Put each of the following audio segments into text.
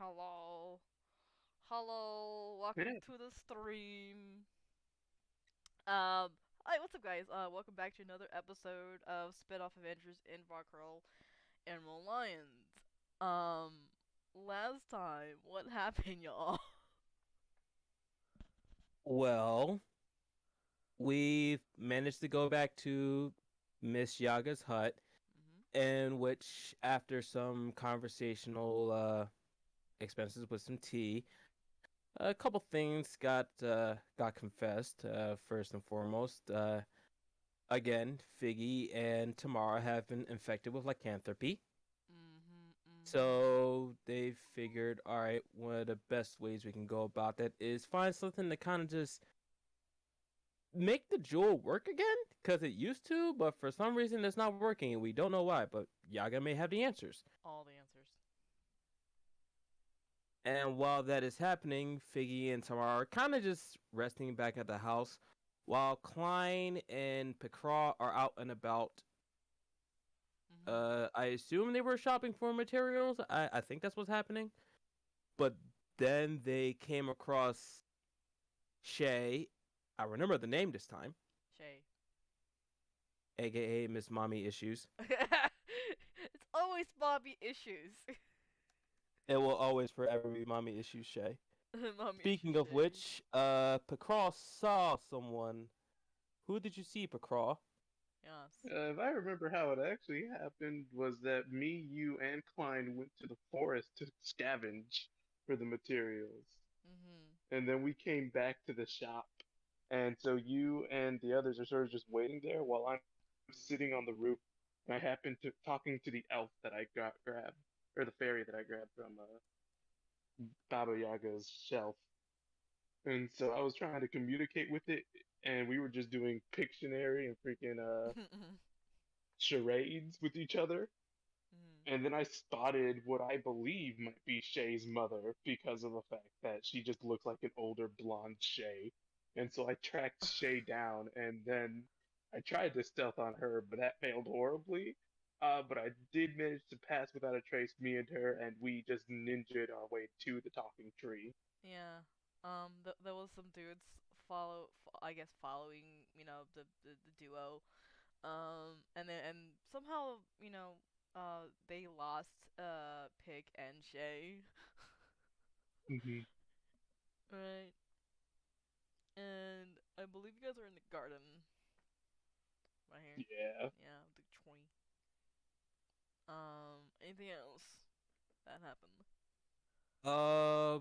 Hello. Hello. Yeah. Welcome to the stream. Hi, what's up, guys? Welcome back to another episode of Spinoff Adventures in Varkaril Animal Lions. Um, last time, what happened, y'all? Well, we've managed to go back to Miss Yaga's hut, Mhm. in which, after some conversational expenses with some tea, a couple things got confessed. First and foremost, again, Figgy and Tamara have been infected with lycanthropy. Mhm. Mhm. So they figured, all right, one of the best ways we can go about that is find something to kind of just make the jewel work again because it used to, but for some reason it's not working and we don't know why. But Yaga may have the answers. All the answers. And while that is happening, Figgy and Tamara are kind of just resting back at the house, while Klein and Picraw are out and about. Mhm. I assume they were shopping for materials. I think that's what's happening. But then they came across Shay. I remember the name this time, Shay. aka Miss Mommy Issues. It's always Bobby issues. It will always forever be Mommy Issues Shay. Mommy issues, Speaking of Shay. which, Pacraw saw someone. Who did you see, Pacraw? Yes. If I remember how it actually happened, was that me, you, and Klein went to the forest to scavenge for the materials. Mhm. And then we came back to the shop. And so you and the others are sort of just waiting there while I'm sitting on the roof. And I happened to talking to the elf that I got grabbed, or the fairy that I grabbed from Baba Yaga's shelf. And so I was trying to communicate with it, and we were just doing Pictionary and freaking Mhm. charades with each other. Mhm. And then I spotted what I believe might be Shay's mother because of the fact that she just looks like an older blonde Shay. And so I tracked Shay down, and then I tried to stealth on her, but that failed horribly. But I did manage to pass without a trace, me and her, and we just ninjaed our way to the talking tree. Yeah. There was some dudes I guess following, the duo. And somehow, they lost Pig and Shay. Hmm. Right. And I believe you guys are in the garden right here. Yeah. Yeah, the tree. Anything else that happened? Uh,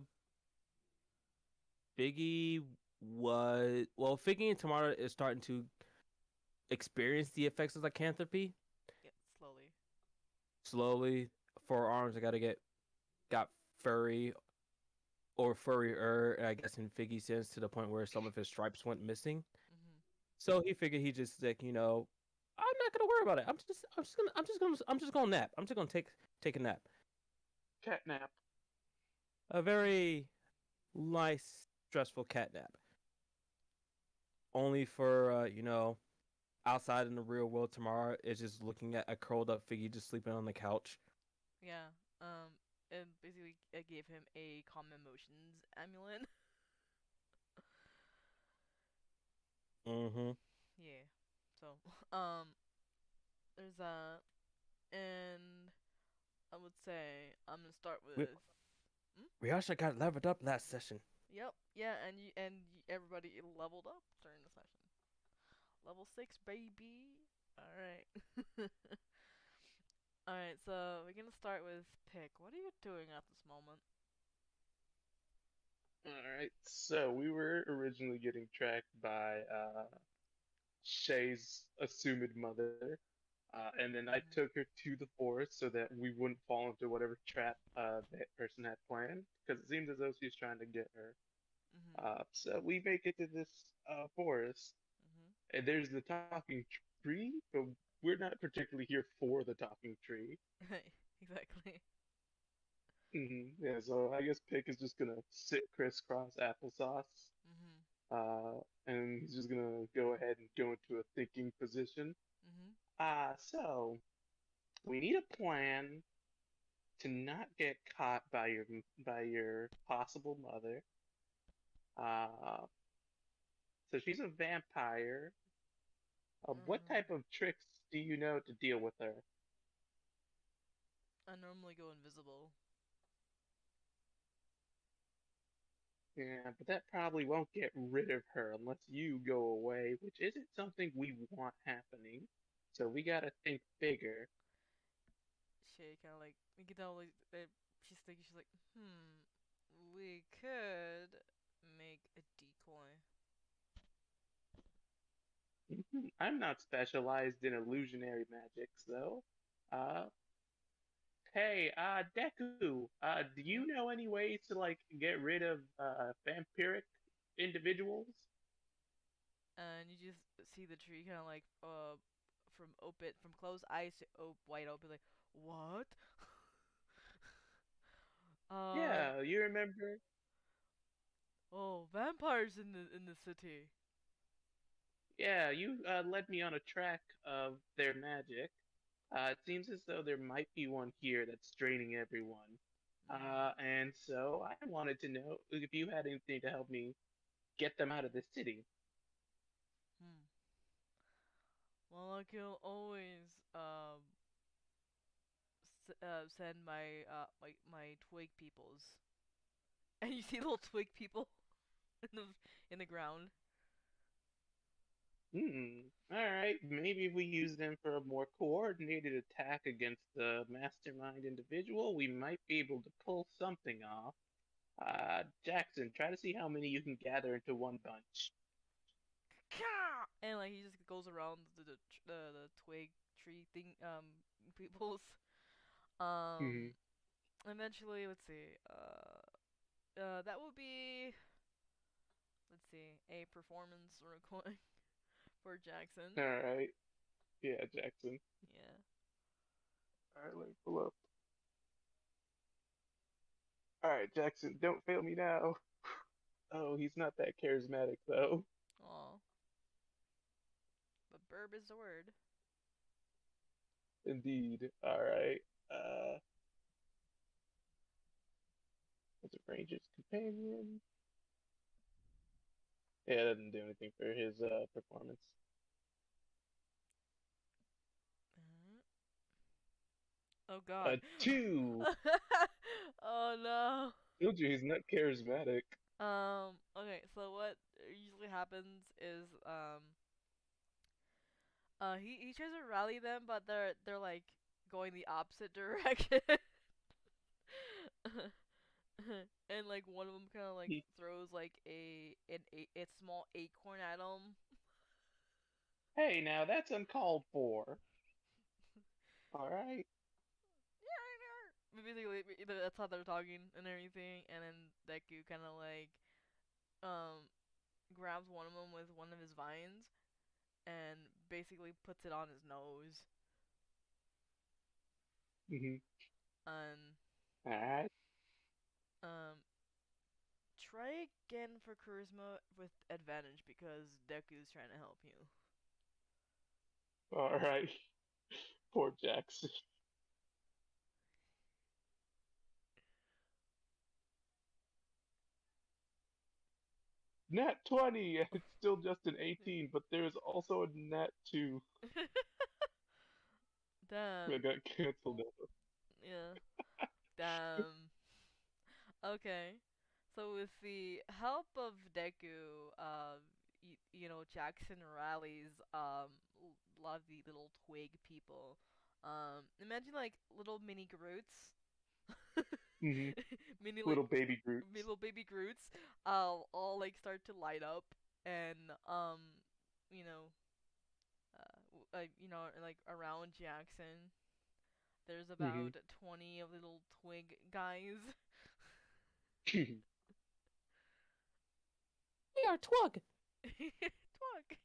Figgy and Tamara is starting to experience the effects of lycanthropy Yeah, slowly. slowly. Forearms got furry or furrier, I guess, in Figgy's sense, to the point where some of his stripes went missing. Mhm. So he figured he just like, I'm not gonna worry about it. I'm just gonna nap. I'm just gonna take a nap. Catnap. A very nice, stressful cat nap. Only for outside in the real world tomorrow is just looking at a curled up figure just sleeping on the couch. Yeah. And basically I gave him a calm emotions amulet. Mm-hmm. Yeah. So, um, there's that, and I would say I'm gonna start We with. Hmm? we actually got leveled up last session. Yep. Yeah, everybody leveled up during the session. Level 6, baby. All right. All right. So we're gonna start with Pick. What are you doing at this moment? Alright, so we were originally getting tracked by Shay's assumed mother. And then I Mhm. took her to the forest so that we wouldn't fall into whatever trap that person had planned, because it seems as though she's trying to get her. Mhm. So we make it to this forest, Mhm. and there's the talking tree, but we're not particularly here for the talking tree. Exactly. Yeah, so I guess Pick is just gonna sit crisscross applesauce, Mhm. and he's just gonna go ahead and go into a thinking position. Mhm. So we need a plan to not get caught by your possible mother. Uh, so she's a vampire. What Mm-hmm. type of tricks do you know to deal with her? I normally go invisible. Yeah, but that probably won't get rid of her unless you go away, which isn't something we want happening. So we gotta think bigger. She kind of like you can tell like that she's thinking. She's like, we could make a decoy. I'm not specialized in illusionary magics, though. Uh, hey, Deku, do you Hmm? know any ways to like get rid of vampiric individuals? And you just see the tree kind of like from open from closed eyes to wide open like what? uh Yeah, you remember? oh, vampires in the city. Yeah, you led me on a track of their magic. It seems as though there might be one here that's draining everyone. Mm. And so I wanted to know if you had anything to help me get them out of the city. Hmm. Well, I can always send my twig peoples. And you see little twig people in the in the ground. All right. Maybe if we use them for a more coordinated attack against the mastermind individual, we might be able to pull something off. Jackson, try to see how many you can gather into one bunch. And like he just goes around the twig tree thing peoples. Um Hmm. eventually, let's see. That would be, let's see, a performance recording for All Jackson. right. Yeah, Jackson. Yeah. All right, let me pull up. All right, Jackson, don't fail me now. Oh, he's not that charismatic though. Aw. But burb is the word. Indeed. All right. What's a ranger's companion? Yeah, that didn't do anything for his performance. Uh, oh God. Two. Oh no. Told you he's not charismatic. Okay, so what usually happens is he tries to rally them, but they're like going the opposite direction. And like one of them kind of like He, throws like a small acorn at him. hey, now that's uncalled for. All right. Basically, that's how they're talking and everything, and then Deku kind of like um grabs one of them with one of his vines and basically puts it on his nose. Mm-hmm. And All right. um try again for charisma with advantage because Deku's trying to help you. All right. Poor Jackson. Nat 20. It's still just an 18, but there's also a nat 2 that Damn. got canceled out. Yeah. Damn. Okay. So with the help of Deku, you know, Jackson rallies a lot of the little twig people. Imagine like little mini Groots, Mm-hmm. mini like Little baby Groots. little baby Groots, all like start to light up and you know, you know, like around Jackson. There's Mm-hmm. about 20 of little twig guys. We are Twug. Twig.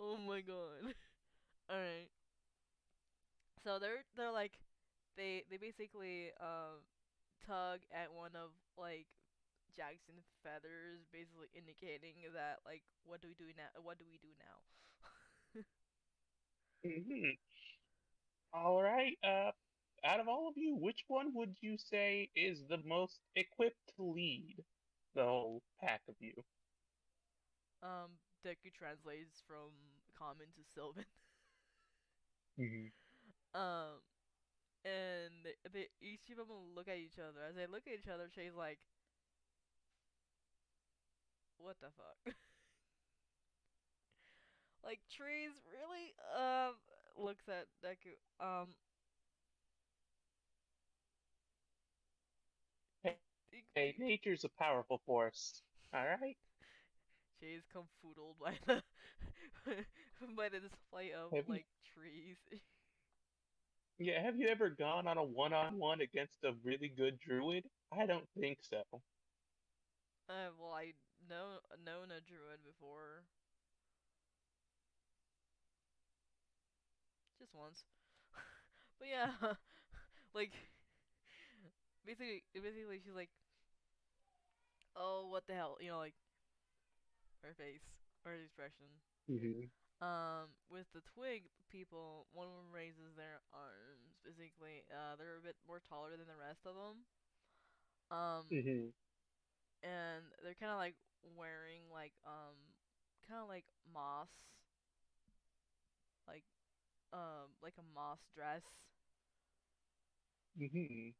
Oh my god. All right. So they're like they basically tug at one of like Jackson's feathers, basically indicating that like what do we do now? What do we do now? Mm-hmm. All right. Out of all of you, which one would you say is the most equipped to lead the whole pack of you? Deku translates from common to Sylvan. Hmm. um, and each of them will look at each other. As they look at each other, Shay's like, "What the fuck?" Like trees really looks at Deku. He, Hey, he, nature's a powerful force. All right. Shay's confoodled by the by the display of Have you, like trees. yeah, have you ever gone on a one-on-one against a really good druid? I don't think so. Well, I known a druid before, just once. But yeah, like basically she's like, oh, what the hell, like her face or her expression. Hmm. With the twig people, one of them raises their arms. Basically, they're a bit more taller than the rest of them. Hmm. And they're kind of like wearing kind of like moss, like like a moss dress Hmm.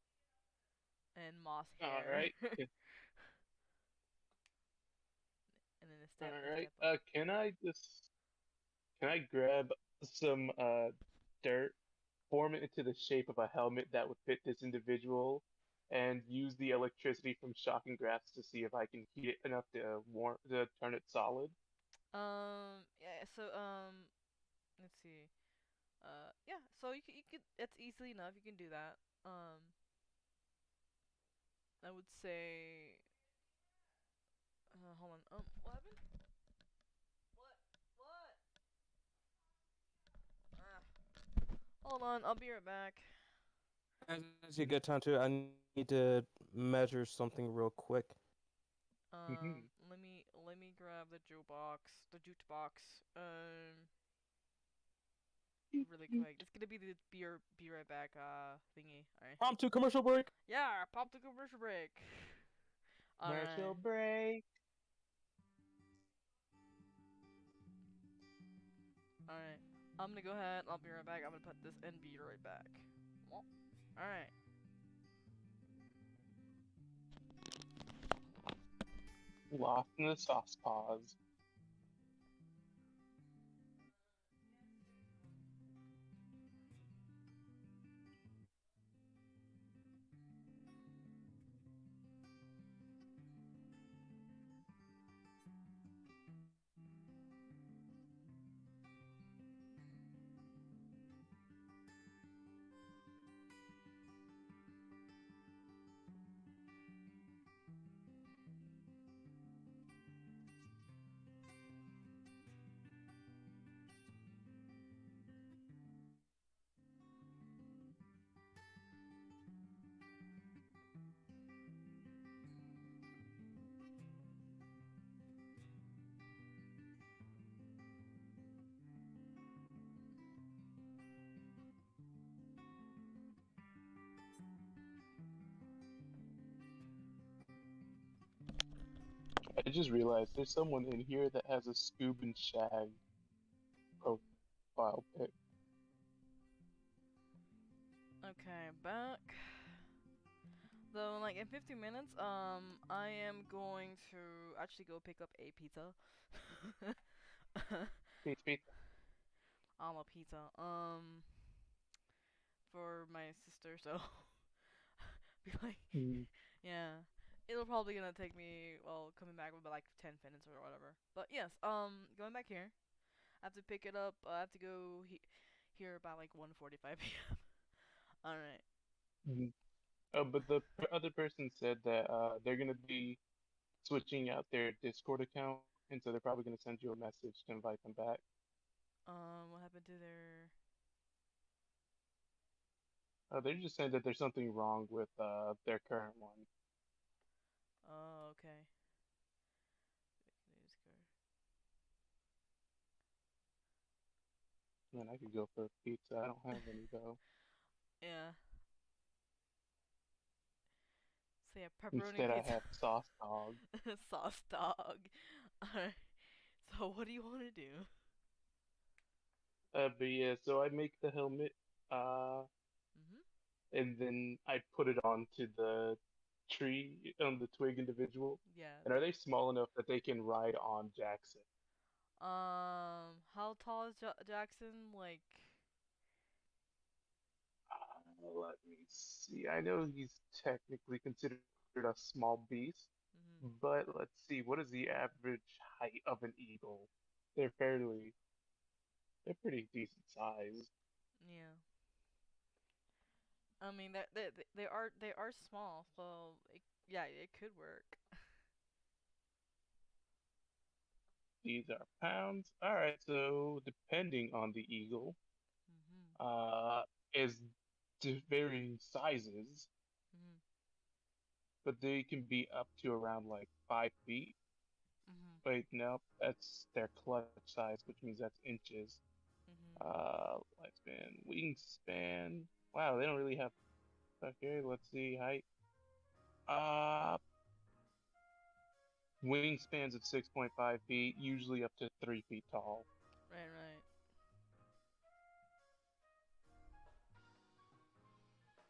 and moss All hair, right. and then All they right. step up. Can I grab some dirt, form it into the shape of a helmet that would fit this individual, and use the electricity from shocking grass to see if I can heat it enough to turn it solid? Yeah. So let's see. Yeah. So you could. That's easily enough. You can do that. I would say. Hold on. What happened? What? What? Ah. Hold on. I'll be right back. As you get time to, I need to measure something real quick. Hmm. Let me grab the jute box. Really quick. It's gonna be the be right back thingy. All right. Prompt to commercial break. Yeah. Pop the commercial break. All Commercial right. break. All right. I'm gonna go ahead. I'll be right back. I'm gonna put this and be right back. Well, all right. Lost in the sauce pause. I just realized there's someone in here that has a Scoob and Shag profile pic. Okay, back. Though, like in 15 minutes, I am going to actually go pick up a pizza. Pizza, pizza. A pizza. For my sister. So, be like, Mm. yeah, it'll probably gonna take me coming back with like 10 minutes or whatever. But yes, going back here. I have to pick it up. I have to go here about like 1:45 p.m. All right. Mm. But other person said that they're gonna be switching out their Discord account, and so they're probably gonna send you a message to invite them back. What happened to their? They're just saying that there's something wrong with their current one. Oh, okay. Man, I could go for a pizza. I don't have any though. Yeah. So yeah, pepperoni Instead, I pizza, have sauce dog. sauce dog. Alright. So what do you want to do? But yeah, so I make the helmet, uh, Mhm. and then I put it onto the tree, on the twig individual. Yeah. And are they small enough that they can ride on Jackson? How tall is Jackson? Like. Let me see. I know he's technically considered a small beast, Mhm. but let's see. What is the average height of an eagle? They're fairly, they're pretty decent size. Yeah. I mean, they are small, so yeah, it could work. These are pounds. All right, so depending on the eagle, Mhm. uh, is varying sizes, Mhm. but they can be up to around like 5 feet. Mhm. Wait, no, that's their clutch size, which means that's inches. Mhm. Lifespan, wingspan. Wow, they don't really have. Okay, let's see height. Uh, Wingspans of 6.5 feet, usually up to 3 feet tall. Right, right.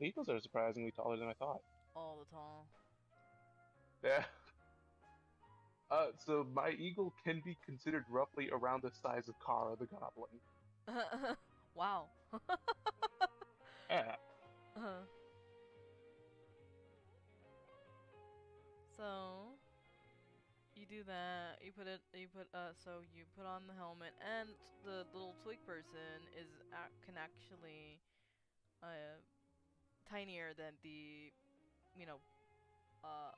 Eagles are surprisingly taller than I thought. All the tall. Yeah. So my eagle can be considered roughly around the size of Kara the Goblin. Wow. Yeah. uh, so you do that. You put it. You put. So you put on the helmet, and the little twig person can actually uh tinier than the you know uh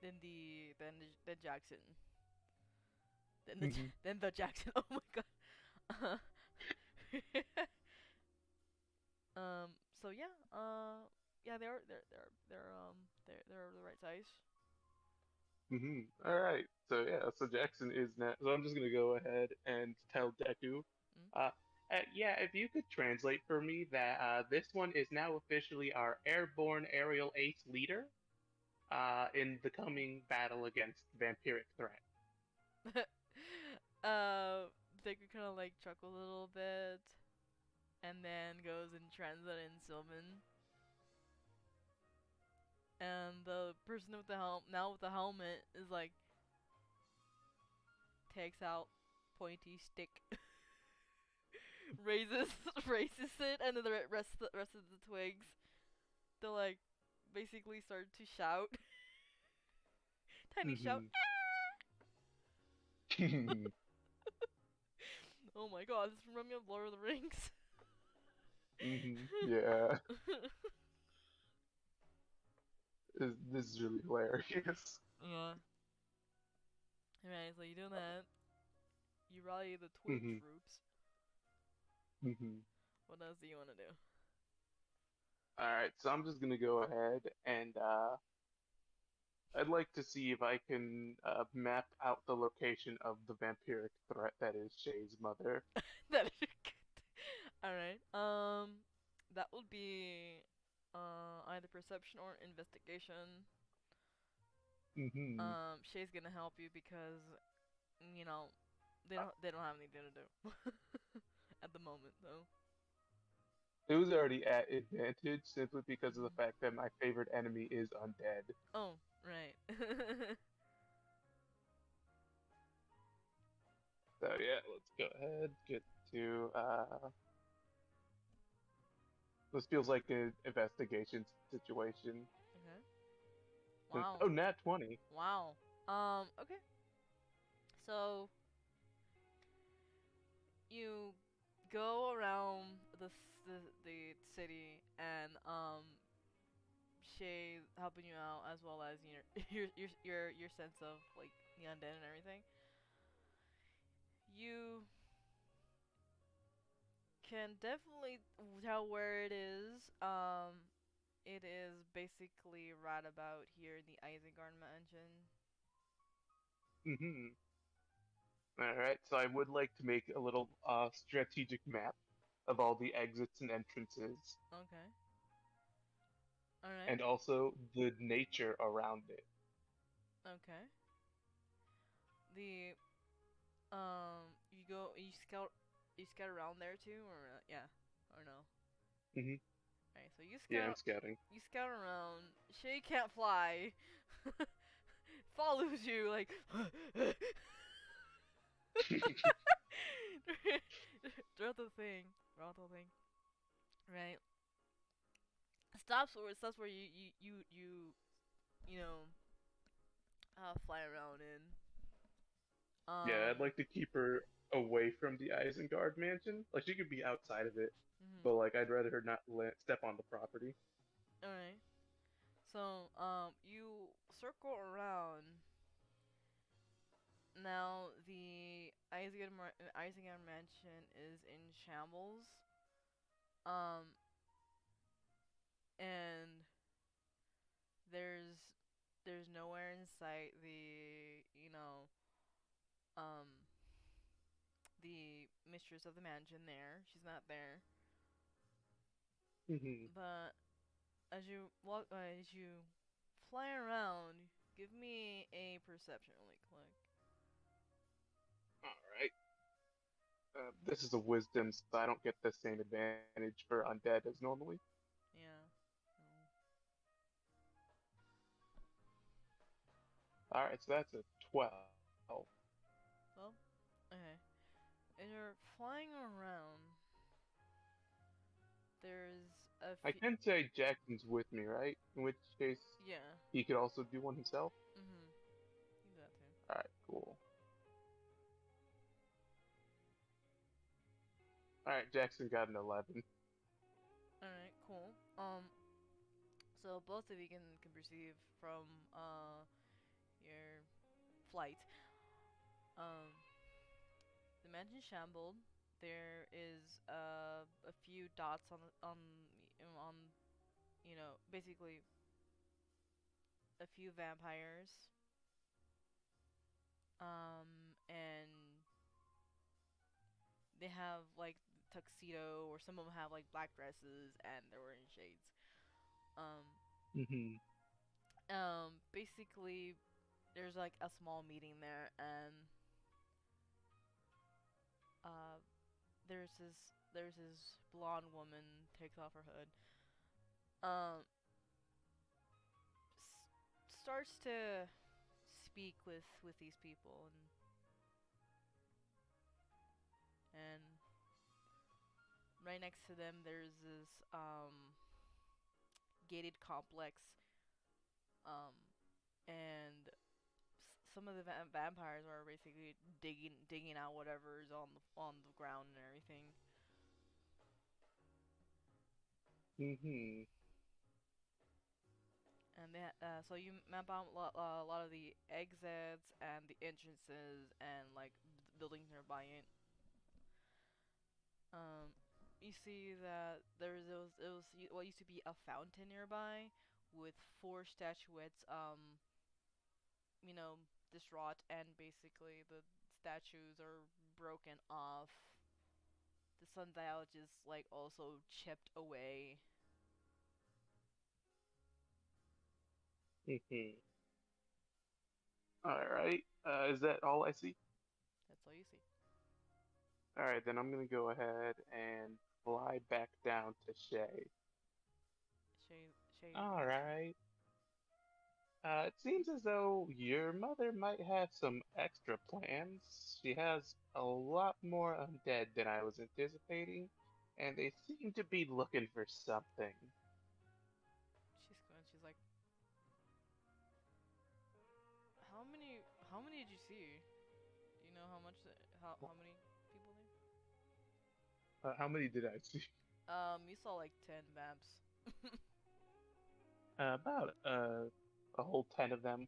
than Jackson. Hmm. Than the Jackson. Oh my god. So yeah. Yeah. They're the right size. All right. So yeah. So Jackson is now. So I'm just gonna go ahead and tell Deku. Mm? Uh, yeah. If you could translate for me that this one is now officially our airborne aerial ace leader. In the coming battle against vampiric threat. uh, they could kind of like chuckle a little bit, and then goes and translate in Sylvan. And the person with the now with the helmet is like takes out pointy stick, raises raises it, and then the rest of the twigs they like basically start to shout, tiny shout. Hmm. Oh my god, this reminds me of Lord of the Rings. Yeah. This is really hilarious. Yeah. Alright, so you do that. You rally the twig Hmm. troops. Hmm. What else do you want to do? All right, so I'm just gonna go ahead and I'd like to see if I can map out the location of the vampiric threat that is Shay's mother. That is good. Alright. That would be either perception or investigation. Hmm. Shay's gonna help you because you know they don't have anything to do at the moment though. It was already at advantage simply because of the Mhm. fact that my favorite enemy is undead. Oh, right. So yeah, let's go ahead get to this feels like an investigation situation. Okay. Wow. Oh, nat 20. Wow. Okay. So you go around the city and Shay helping you out as well as your sense of like the undead and everything. You can definitely tell where it is. It is basically right about here in the Isengard Mansion. Hmm. All right, so I would like to make a little strategic map of all the exits and entrances, Okay. All right. and also the nature around it. Okay. The you scout around there too, or yeah, or no? Hmm. Alright, so Yeah, I'm scouting. you scout around. Shay can't fly. Follows you like throughout the thing, throughout the whole thing, right? Stops where you know fly around in. Yeah, I'd Um. like to keep her away from the Isengard mansion. Like she could be outside of it, Mhm. but like I'd rather her not step on the property. All right. So you circle around. Now the Isengard mansion is in shambles. Um, and there's there's nowhere in sight um the mistress of the mansion there. She's not there. Hmm. But as you fly around, give me a perception really quick. All right. This is a wisdom, so I don't get the same advantage for undead as normally. Yeah. Mm. All right, so that's a 12. Well, okay. As you're flying around, there's a I few. can say Jackson's with me, right? In which case Yeah. he could also do one himself. Mhm. You do that too. All right, cool. All right, Jackson got an 11. All right. Cool. So both of you can perceive from your flight. Um, the mansion shambled. There is a few dots on basically a few vampires. And they have like tuxedo, or some of them have like black dresses, and they're wearing shades. Um, Hmm. basically, there's like a small meeting there, and uh, there's this blonde woman takes off her hood. Um, starts to speak with these people, and right next to them there's this gated complex, um, and some of the vampires are basically digging out whatever's on the ground and everything. Hmm. And so you map out a lot of the exits and the entrances and like buildings nearby it. Um, you see that it was what used to be a fountain nearby with four statuettes. You know, distraught, and basically the statues are broken off. The sundial just like also chipped away. Hmm. All right. Is that all I see? That's all you see. All right, then I'm gonna go ahead and fly back down to Shay. Shay, Shay All looks. right. It seems as though your mother might have some extra plans. She has a lot more undead than I was anticipating, and they seem to be looking for something. She's going. She's like, how many? How many did you see? Do you know how much? How many people How many did I see? there? You saw like 10 vamps. About a whole 10 of them.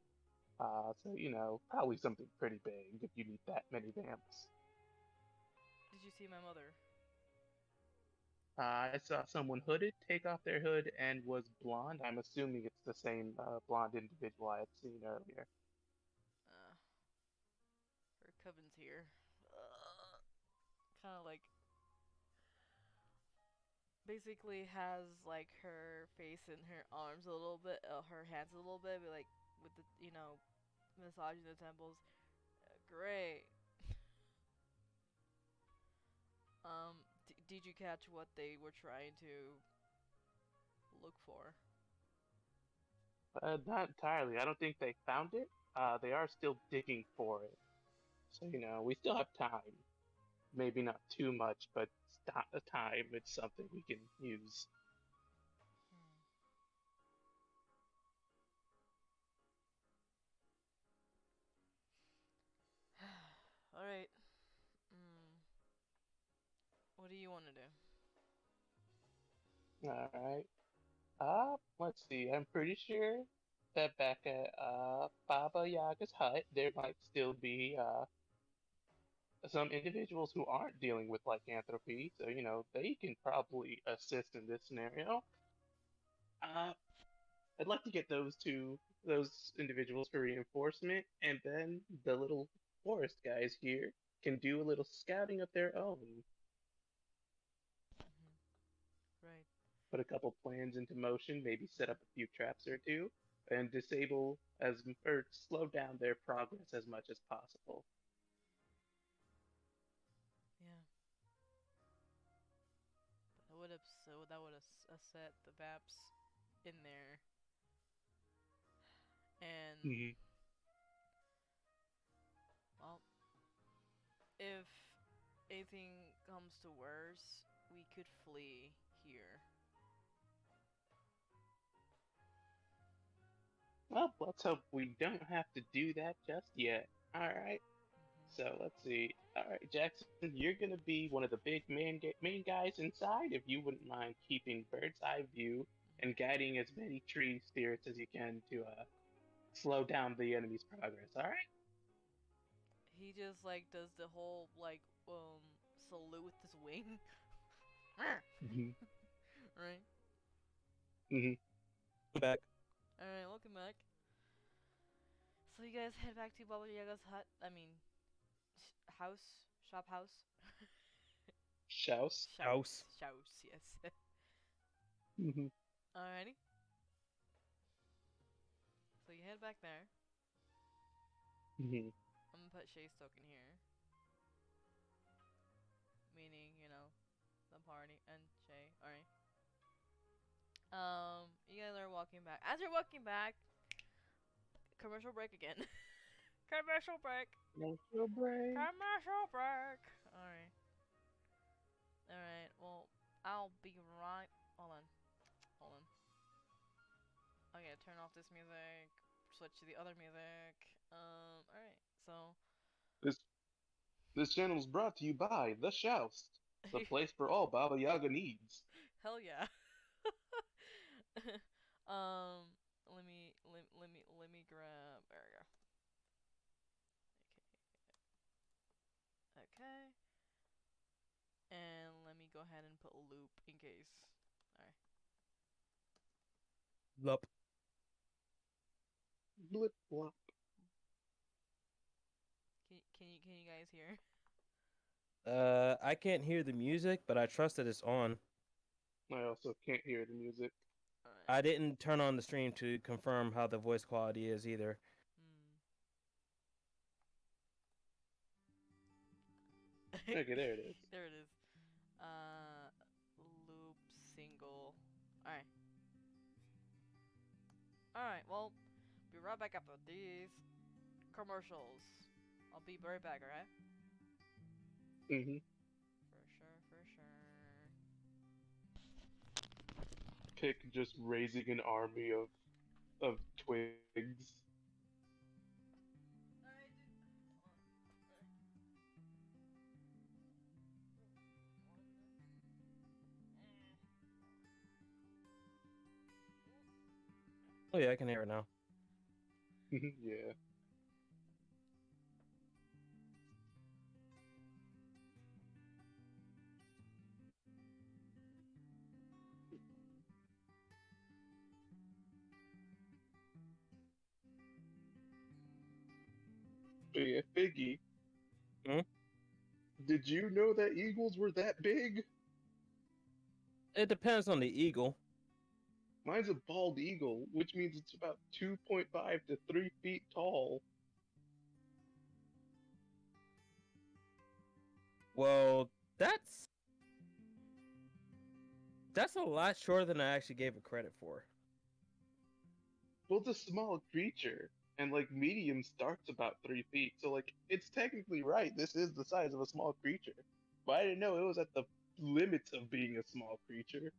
So, probably something pretty big if you need that many vamps. Did you see my mother? I saw someone hooded take off their hood and was blonde. I'm assuming it's the same blonde individual I had seen earlier. Uh, her Coven's here. Kind of like basically has like her face and her arms a little bit, her hands a little bit, but like with the massaging the temples. Great. Did you catch what they were trying to look for? Not entirely. I don't think they found it. They are still digging for it. So, we still have time. Maybe not too much, but time, it's something we can use. Hmm. All right. Mm, what do you want to do? Alright. Let's see. I'm pretty sure that back at Baba Yaga's hut, there might still be some individuals who aren't dealing with lycanthropy, so they can probably assist in this scenario. Uh, I'd like to get those individuals for reinforcement, and then the little forest guys here can do a little scouting of their own. Hmm. Right. Put a couple plans into motion, maybe set up a few traps or two, and disable or slow down their progress as much as possible. Yeah. But that would have set the Vaps in there, and Hmm. well, if anything comes to worse, we could flee here. Well, let's hope we don't have to do that just yet. All right. Hmm. So let's see. All right, Jackson, you're gonna be one of the big main guys inside. If you wouldn't mind keeping bird's eye view and Hmm. guiding as many tree spirits as you can to slow down the enemy's progress. All right. He just like does the whole like salute with his wing. Mm-hmm. Right. Mm-hmm. Back. All right. Welcome back. So you guys head back to Baba Yaga's hut. I mean, house, shop house, Shouse. House. shouse. Yes. Mm-hmm. Alrighty. So you head back there. Mm-hmm. I'm gonna put Shay's token here, meaning the party and Shay. All right. You guys are walking back. As you're walking back, commercial break again. Commercial break. Commercial break. Commercial break. All right. All right. Well, I'll be right. Hold on. Hold on. Okay, turn off this music. Switch to the other music. All right. So. This this channel is brought to you by The Shouse, the place for all Baba Yaga needs. Hell yeah. Let me grab. There we go. Okay. Okay. And let me go ahead and put loop in case. All right. Lup. Blip blop. Can you guys hear? I can't hear the music, but I trust that it's on. I also can't hear the music. All I didn't turn on the stream to confirm how the voice quality is either. right. Okay, there it is. There it is. Uh, loop single. All right. All right. Well, be right back after these commercials. I'll be right back. All right. Mm-hmm. For sure. For sure. Pick just raising an army of twigs. Oh yeah, I can hear it now. Yeah. But yeah, Figgy. Hmm? Did you know that eagles were that big? It depends on the eagle. Mine's a bald eagle, which means it's about 2.5 to 3 feet tall. Well, that's a lot shorter than I actually gave it credit for. Well, it's a small creature, and like medium starts about 3 feet, so like it's technically right. This is the size of a small creature, but I didn't know it was at the limits of being a small creature.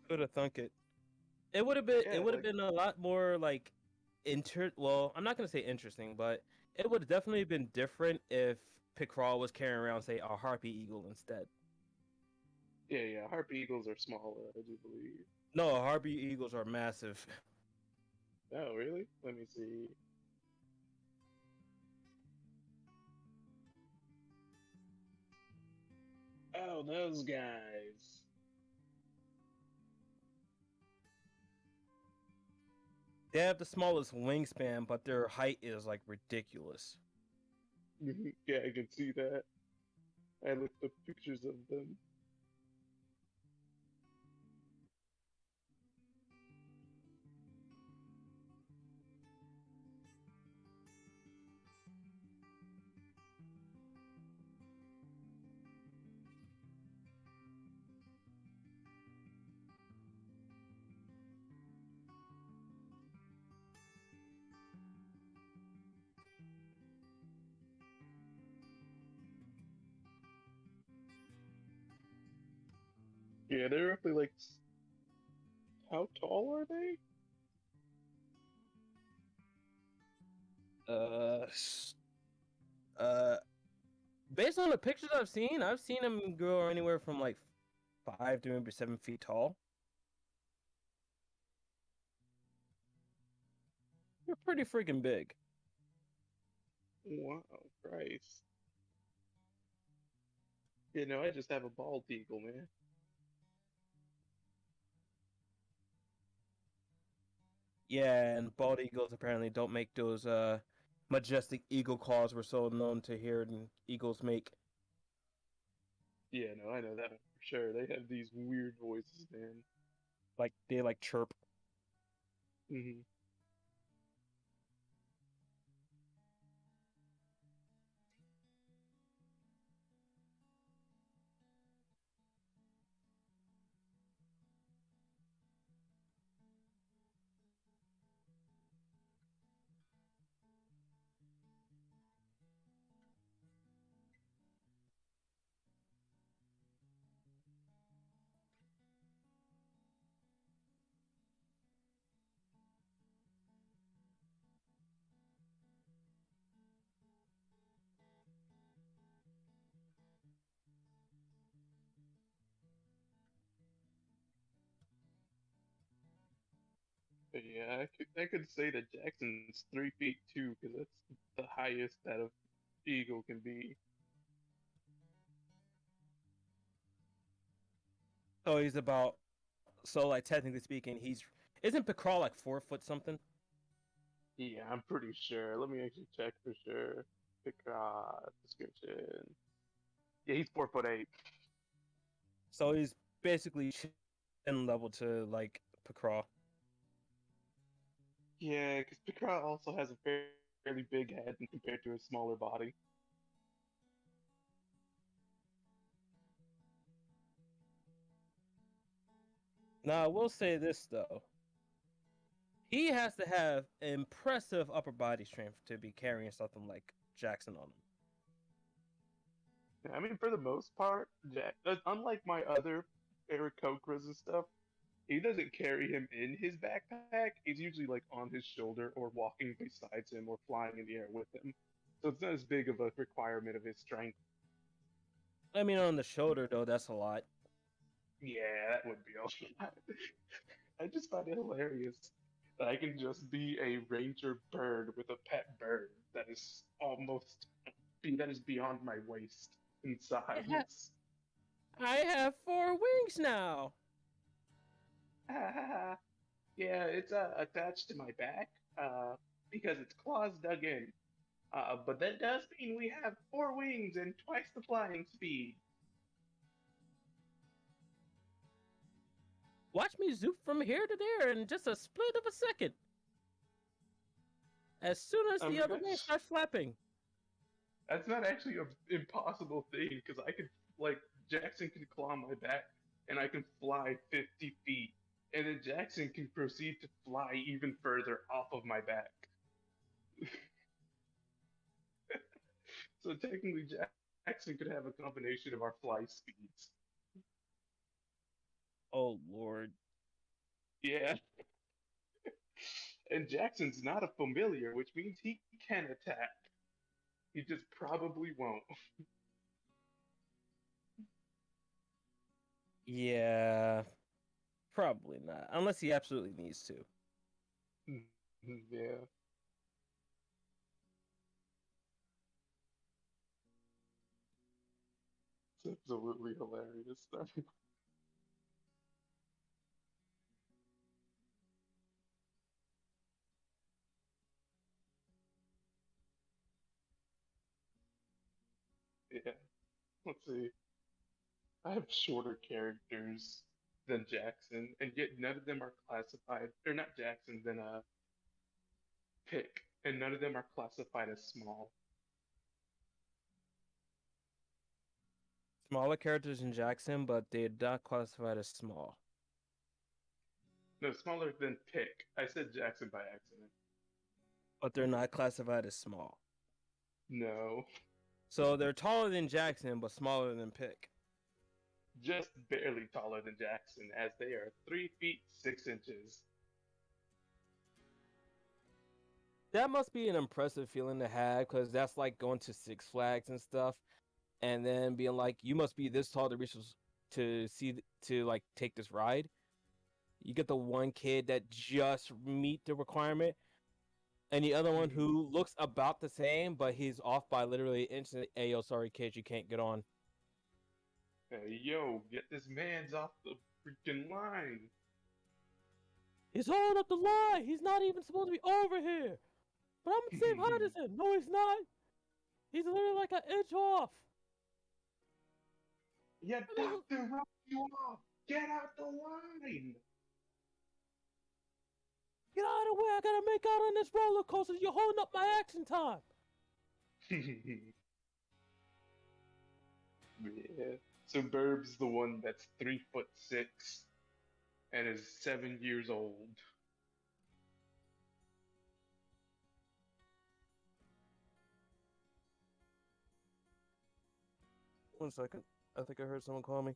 Could have thunk it. It Yeah, would have like been a lot more like well, I'm not gonna say interesting, but it would have definitely been different if Pickrell was carrying around, say, a harpy eagle instead. yeah. Harpy eagles are smaller, I do believe. No, harpy eagles are massive. Oh, really? Let me see. Oh, those guys. They have the smallest wingspan, but their height is like ridiculous. Yeah, I can see that. I looked up pictures of them. Yeah, they're roughly like. How tall are they? Uh, uh, based on the pictures I've seen them grow anywhere from like 5 to maybe 7 feet tall. They're pretty freaking big. Wow, Christ. You know, I just have a bald eagle, man. Yeah, and bald eagles apparently don't make those majestic eagle calls we're so known to hear eagles make. Yeah, no, I know that for sure. They have these weird voices, man. Like they like chirp. Hmm. But yeah, I could say that Jackson's 3 feet too, because that's the highest that a eagle can be. So he's about so like technically speaking, he's isn't Pickrell like 4 foot something? Yeah, I'm pretty sure. Let me actually check for sure. Pick description. Yeah, he's 4'8". So he's basically chin level to like Pickrell. Yeah, because Picard also has a fairly big head compared to his smaller body. Now I will say this though. He has to have impressive upper body strength to be carrying something like Jackson on him. Yeah, I mean, for the most part, Jack, unlike my other Aarakocras and stuff, he doesn't carry him in his backpack. He's usually like on his shoulder or walking beside him or flying in the air with him. So it's not as big of a requirement of his strength. I mean, on the shoulder though, that's a lot. Yeah, that would be all. I just find it hilarious that I can just be a ranger bird with a pet bird that is that is beyond my waist in size. I have 4 wings now. Yeah, it's attached to my back. because its claws dug in. But that does mean we have four wings and twice the flying speed. Watch me zoop from here to there in just a split of a second. As soon as I the mean, other wing starts flapping. that's not actually an impossible thing because I could, like, Jackson can claw my back and I can fly 50 feet. And then Jackson can proceed to fly even further off of my back. So technically, Jackson could have a combination of our fly speeds. Oh Lord. Yeah. And Jackson's not a familiar, which means he can attack. He just probably won't. Yeah, probably not. Unless he absolutely needs to. Yeah. It's absolutely hilarious. Yeah. Let's see. I have shorter characters than Jackson, and yet none of them are classified, or not Jackson, than Pick, and none of them are classified as small. Smaller characters in Jackson, but they're not classified as small. No, smaller than Pick. I said Jackson by accident. But they're not classified as small. No, So they're taller than Jackson, but smaller than Pick. just barely taller than Jackson, as they are 3 feet 6 inches. That must be an impressive feeling to have, because that's like going to Six Flags and stuff, and then being like, you must be this tall to reach to like take this ride. You get the one kid that just meet the requirement, and the other one Mhm. who looks about the same, but he's off by literally an inch. Hey, yo, sorry, kid, you can't get on. Hey, yo, get this man's off the freaking line. He's holding up the line. He's not even supposed to be over here. But I'm the same height as him. No, he's not. He's literally like an inch off. Your I mean, doctor wrote you off. Get out the line. get out of the way. I gotta make out on this roller coaster. You're holding up my action time. Yeah. So Burb's the one that's 3 foot 6 and is 7 years old. 1 second. I think I heard someone call me.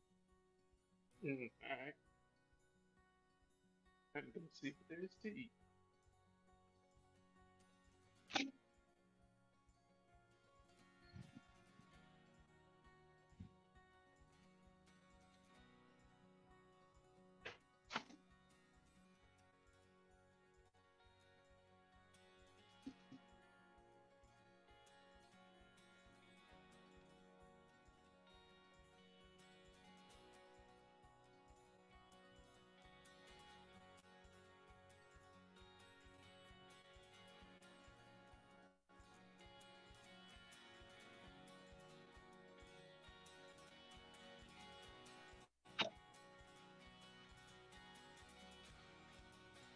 Alright. I'm gonna see what there is to eat.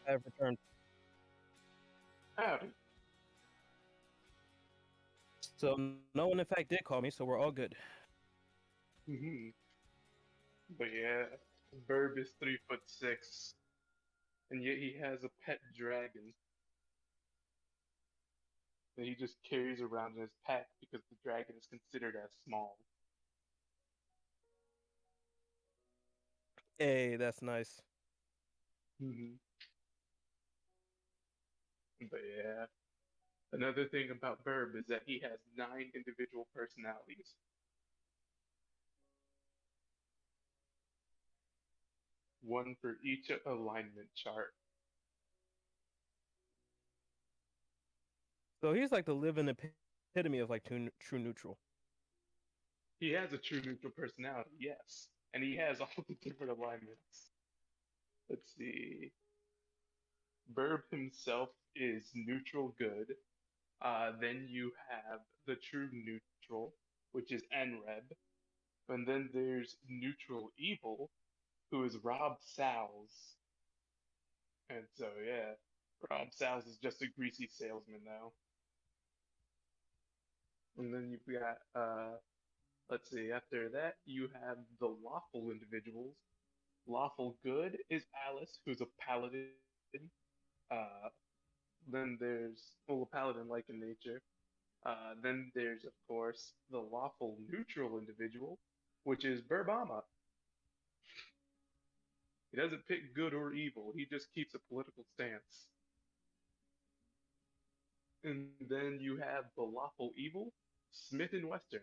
I have returned. Howdy. So no one, in fact, did call me. So we're all good. Hmm. But yeah, Burb is 3 foot 6, and yet he has a pet dragon that he just carries around in his pack because the dragon is considered as small. Hey, that's nice. Hmm. But yeah, another thing about Burb is that he has 9 individual personalities. One for each alignment chart. So he's like the living epitome of like true neutral. He has a true neutral personality, yes. And he has all the different alignments. Let's see. Burb himself is neutral good. Then you have the true neutral, which is Nreb. And then there's neutral evil, who is Rob Salz. And so, yeah, Rob Salz is just a greasy salesman now. And then you've got, let's see, after that, you have the lawful individuals. Lawful good is Alice, who's a paladin. Uh, then there's, well, a paladin like in nature. Then there's, of course, the lawful neutral individual, which is Burbama. He doesn't pick good or evil, he just keeps a political stance. And then you have the lawful evil, Smith and Western.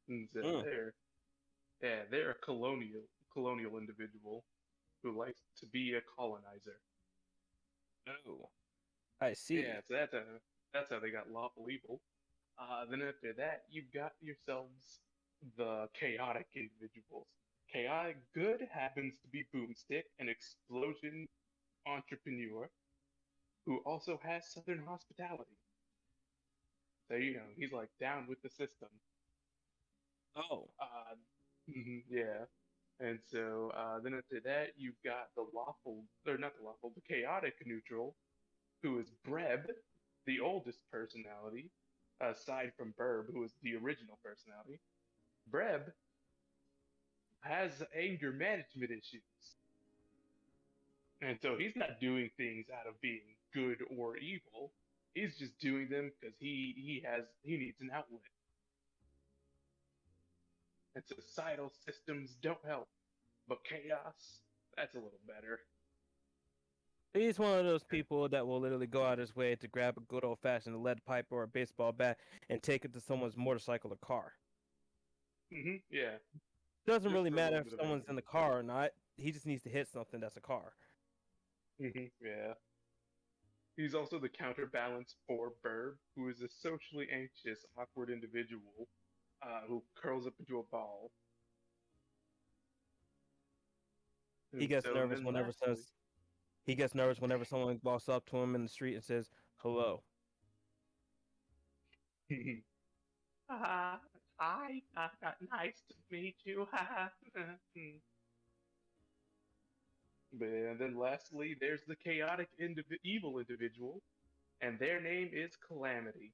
And so Mm. they're a colonial individual who likes to be a colonizer. Oh, I Yeah, see. so that's how they got lawful evil. Then after that, you've got yourselves the chaotic individuals. Chaotic good happens to be Boomstick, an explosion entrepreneur who also has Southern hospitality. So he's like down with the system. Oh, Uh, yeah. And so then after that, you've got the lawful, or not the lawful, the chaotic neutral, who is Breb, the oldest personality, aside from Burb, who is the original personality. Breb has anger management issues. And so he's not doing things out of being good or evil. He's just doing them because he needs an outlet. And societal systems don't help. But chaos, that's a little better. he's one of those people that will literally go out his way to grab a good old fashioned lead pipe or a baseball bat and take it to someone's motorcycle or car. Yeah, Doesn't just really for a matter little if bit of someone's anger. in the car or not. He just needs to hit something that's a car. Yeah. He's also the counterbalance for Burb, who is a socially anxious, awkward individual who curls up into a ball. He And gets so nervous then whenever lastly, says he gets nervous whenever someone walks up to him in the street and says hello. ah, hi, nice to meet you. And then lastly, there's the chaotic evil individual, and their name is Calamity.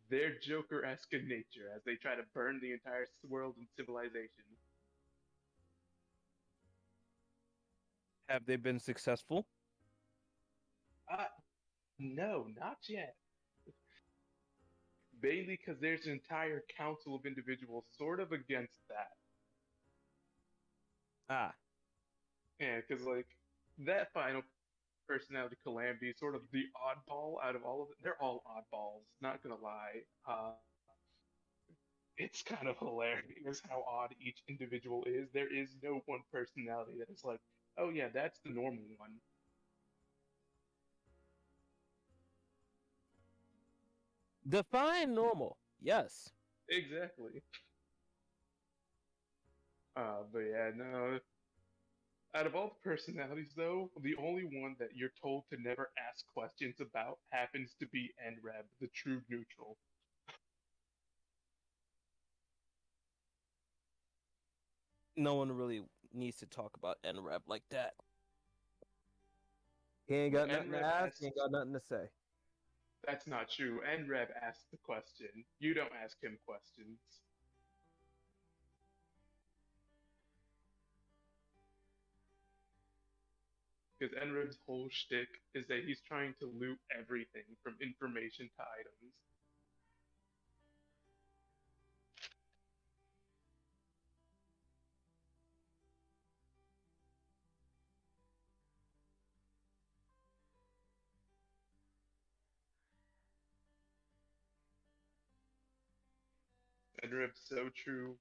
They're Joker-esque in nature as they try to burn the entire world and civilization. Have they been successful? No, not yet. Mainly because there's an entire council of individuals sort of against that. Ah, Yeah, because like that final personality Calamity is sort of the oddball out of all of it. They're all oddballs, not gonna lie. It's kind of hilarious how odd each individual is. There is no one personality that is like, oh yeah, that's the normal one. define normal. Yes. Exactly. But yeah, no. Out of all the personalities, though, the only one that you're told to never ask questions about happens to be NREB, the true neutral. No one really needs to talk about NREP like that. He ain't Well, got nothing to NREB ask. He ain't asks, got nothing to say. that's not true. NREB asks the question. You don't ask him questions. Because NREB's whole shtick is that he's trying to loot everything from information to items. NREB's so true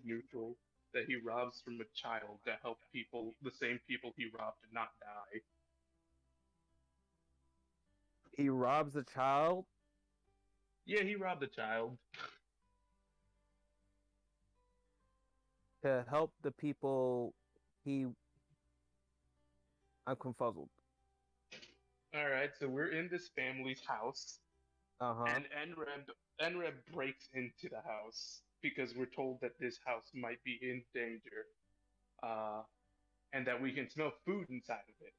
neutral that he robs from a child to help people, the same people he robbed to not die. He robs the child. Yeah, he robbed a child. To help the people he I'm confuzzled. All right, so we're in this family's house, Uh-huh. and Enreb breaks into the house because we're told that this house might be in danger, uh, and that we can smell food inside of it.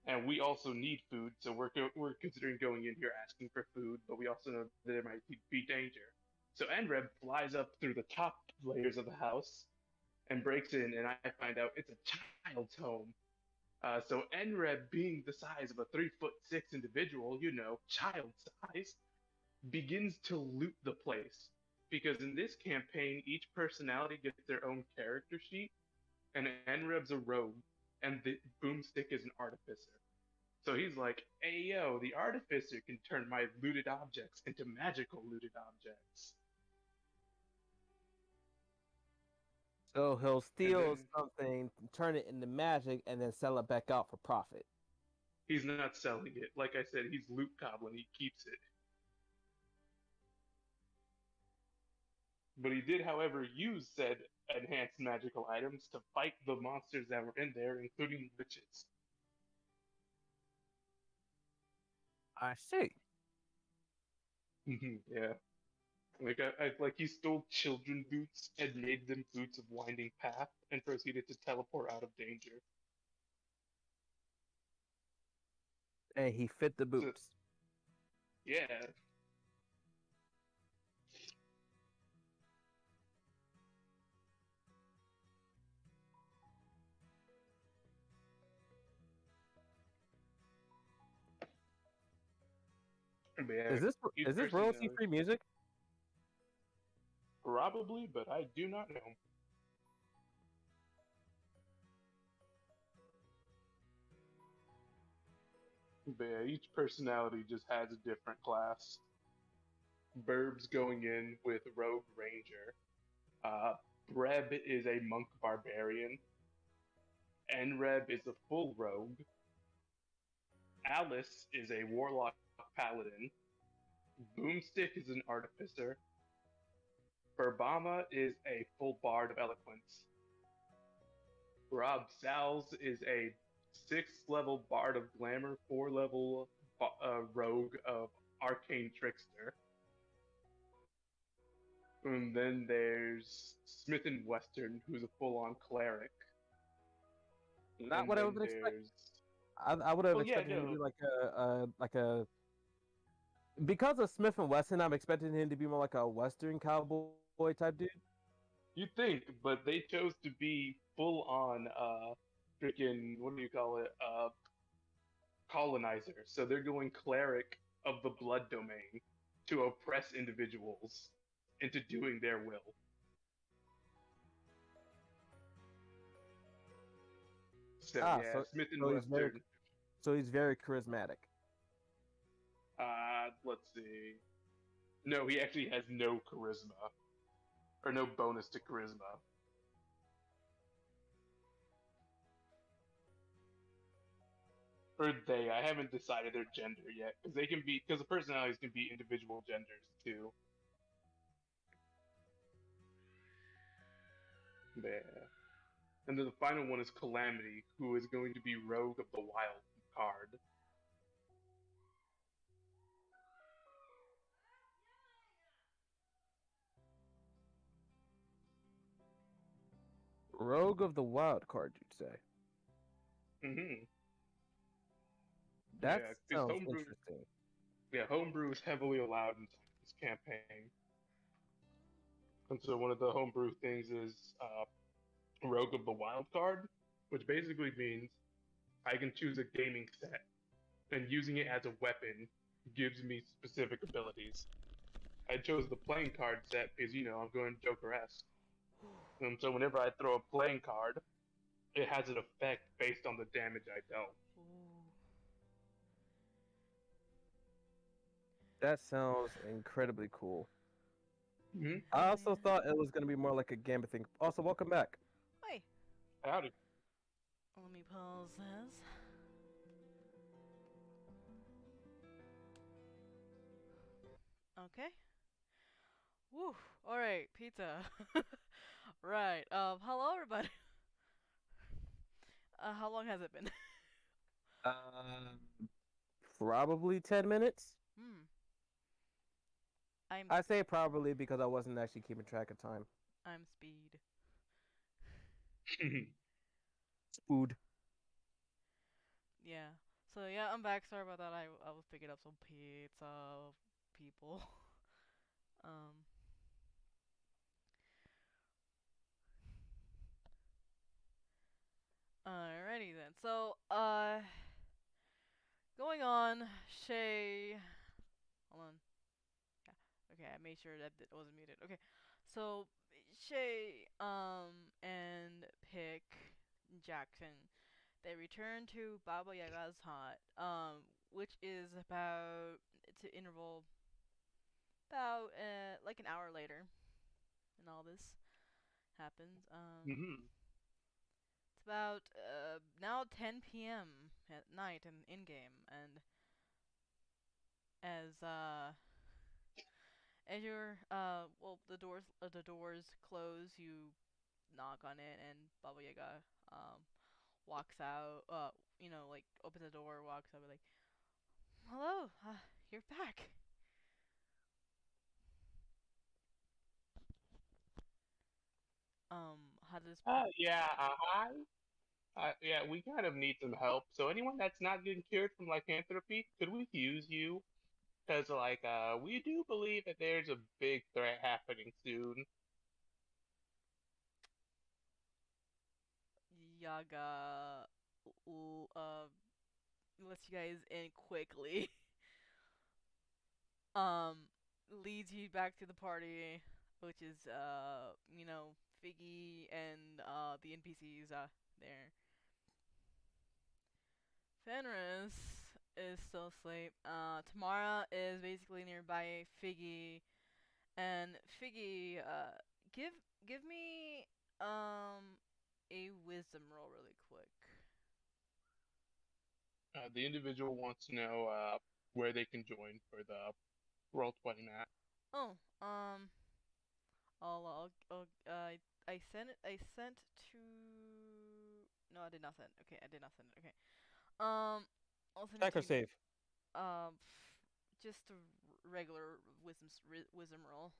And we also need food, so we're considering going in here asking for food, but we also know that there might be danger. So Enreb flies up through the top layers of the house and breaks in, and I find out it's a child's home. So Enreb, being the size of a 3'6" individual, child size, begins to loot the place. Because in this campaign, each personality gets their own character sheet, and Enreb's a rogue, and the boomstick is an artificer. So he's like, hey yo, the artificer can turn my looted objects into magical looted objects. So he'll And steal then something, turn it into magic, and then sell it back out for profit. he's not selling it. Like I said, he's loot goblin, he keeps it. But he did, however, use said enhanced magical items to fight the monsters that were in there, including witches. I see. Yeah. Like he stole children boots and made them boots of winding path and proceeded to teleport out of danger. And he fit the So, boots. yeah. But yeah, Is this each is this royalty personality. free music? Probably, but I do not know. But yeah, each personality just has a different class. Burb's going in with Rogue Ranger. Uh, Breb is a monk barbarian. Enreb is a full rogue. Alice is a warlock paladin. Boomstick is an artificer. Burbama is a full bard of eloquence. Rob Sals is a 6th level bard of glamour, 4 level rogue of arcane trickster. And then there's Smith and Western, who's a full-on cleric. Not And what I then would have expected. there's I would have well, yeah, expected him to be no, like a because of Smith and Wesson. I'm expecting him to be more like a Western cowboy type dude. you think, but they chose to be full-on, freaking, what do you call it, colonizer. So they're going cleric of the blood domain to oppress individuals into doing their will. So Ah, yeah, so Smith and so he's very Western. so he's very charismatic. Let's see. No, he actually has no charisma, or no bonus to charisma. Or they. I haven't decided their gender yet, because the personalities can be individual genders too. Yeah. And then the final one is Calamity, who is going to be Rogue of the Wild card. Rogue of the Wild card, you'd say. Mm-hmm. That Yeah, because sounds homebrew. interesting. Yeah, homebrew is heavily allowed inside this campaign. And so one of the homebrew things is Rogue of the Wild card, which basically means I can choose a gaming set, and using it as a weapon gives me specific abilities. I chose the playing card set because, I'm going Joker-esque. And so whenever I throw a playing card, it has an effect based on the damage I dealt. Ooh. That sounds incredibly cool. Mm-hmm. I Oh also man. thought it was gonna be more like a gambit thing. Also, welcome back. Wait. Howdy. Let me pause this. Okay. Woo. All right. Pizza. Right. Hello everybody. How long has it been? Um, Probably 10 minutes. Hmm. I'm I say probably because I wasn't actually keeping track of time. I'm speed. Food. Yeah. So yeah, I'm back. Sorry about that. I was picking up some pizza people. Um. Alrighty then. So going on. Shay. Hold on. Yeah. Okay, I made sure that it wasn't muted. Okay. So Shay, and Pick Jackson, they return to Baba Yaga's hut, which is about to interval about like an hour later, and all this happens. Mhm. It's about now 10 p.m. at night and in game, and as as your the doors close, you knock on it, and Baba Yaga walks out. Like opens the door, walks over, like, hello, you're back. How does Yeah, hi. Yeah, we kind of need some help. So anyone that's not getting cured from lycanthropy, could we use you? Because we do believe that there's a big threat happening soon. Yaga l- uh lets you guys in quickly? um, Leads you back to the party, which is Figgy and the NPCs there. Fenris is still asleep. Tamara is basically nearby Figgy, and Figgy, give give me a wisdom roll really quick. The individual wants to know where they can join for the Roll 20 match. Oh, I sent it. I sent to. No, I did not send. Okay, I did not send it. Okay. Um, I'll send it Check or to. save. Um, just a regular wisdom roll.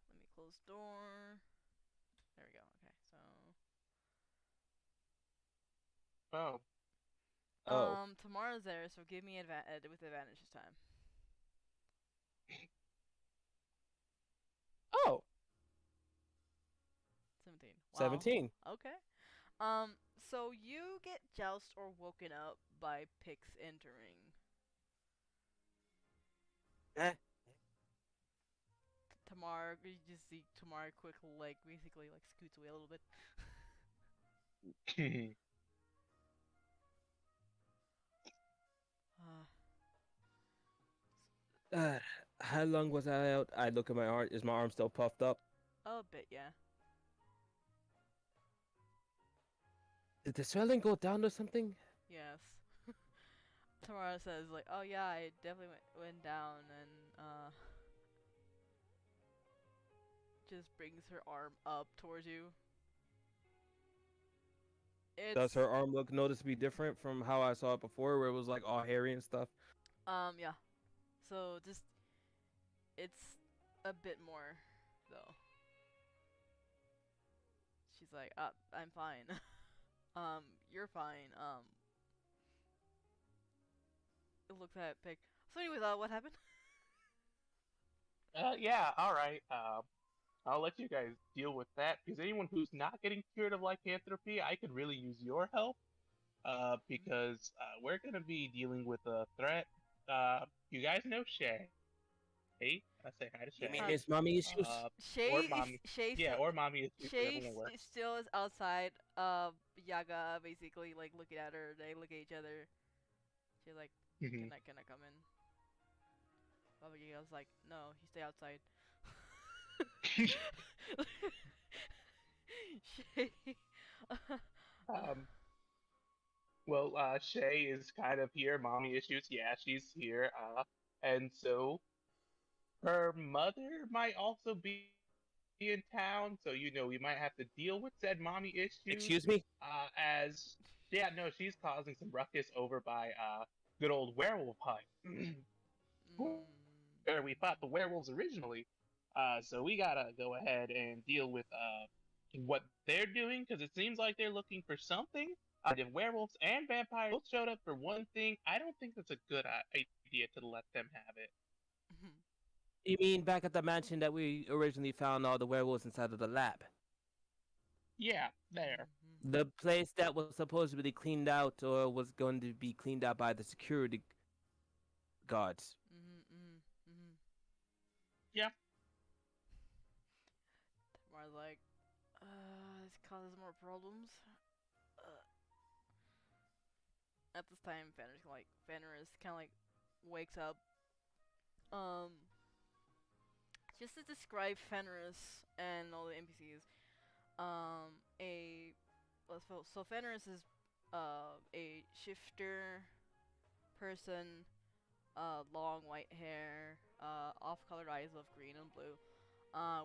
Let me close door. There we go. Okay, so Oh, Oh. tomorrow's there, so give me with advantage this time. Oh. 17. Wow. 17. Okay. So you get jousted or woken up by Pix entering. Eh. Tamar, you just see Tamar quick, like basically like scoots away a little bit. uh, Uh, how long was I out? I look at my arm. Is my arm still puffed up? a bit, yeah. Did the swelling go down or something? Yes. Tamara says like, oh yeah, I definitely went down, and just brings her arm up towards you. Does It's her arm look noticeably different from how I saw it before, where it was like all hairy and stuff? yeah. So just it's a bit more though. She's like, I'm fine. You're fine. It looks at Pick. So anyways, what happened? yeah, all right. I'll let you guys deal with that because anyone who's not getting cured of lycanthropy, I could really use your help. Because we're gonna be dealing with a threat. You guys know Shay. I say hi to Shay. You mean Uh, his mommy Uh, issues? or mommy. Yeah, or mommy is whichever one works. Still is outside. Yaga basically like looking at her. They look at each other. She's like, Mhm. can I come in? Baba Yaga's like, no, you stay outside. Shay. um, well, Shay is kind of here. Mommy issues. Yeah, she's here. And so her mother might also be here. in town, so we might have to deal with said mommy issues. Excuse me? As yeah, no, she's causing some ruckus over by good old werewolf hunt, where we fought the werewolves originally. So we gotta go ahead and deal with what they're doing because it seems like they're looking for something. If werewolves and vampires both showed up for one thing, I don't think that's a good idea to let them have it. You mean back at the mansion that we originally found all the werewolves inside of the lab? Yeah, there. The place that was supposed to be cleaned out or was going to be cleaned out by the security guards. Yeah. Tamar's like, this causes more problems. At this time, Fenris kind of like wakes up. Just to describe Fenris and all the NPCs, so Fenris is a shifter person, long white hair, off-colored eyes of green and blue,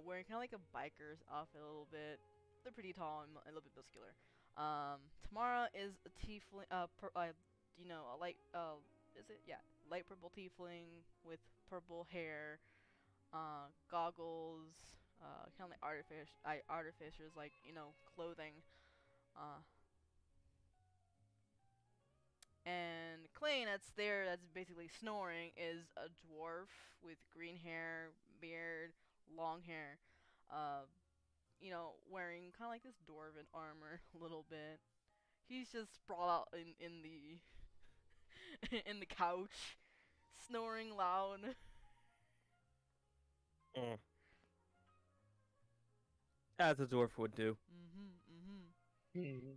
wearing kind of like a biker's outfit a little bit. They're pretty tall and a little bit muscular. Tamara is a tiefling, a light, light purple tiefling with purple hair, goggles, kind of like artificers, like clothing. Uh, and Clay, that's basically snoring, is a dwarf with green hair, beard, long hair. Uh, wearing kind of like this dwarven armor a little bit. He's just sprawled out in the in the couch, snoring loud. Mm. As a dwarf would do. Hmm.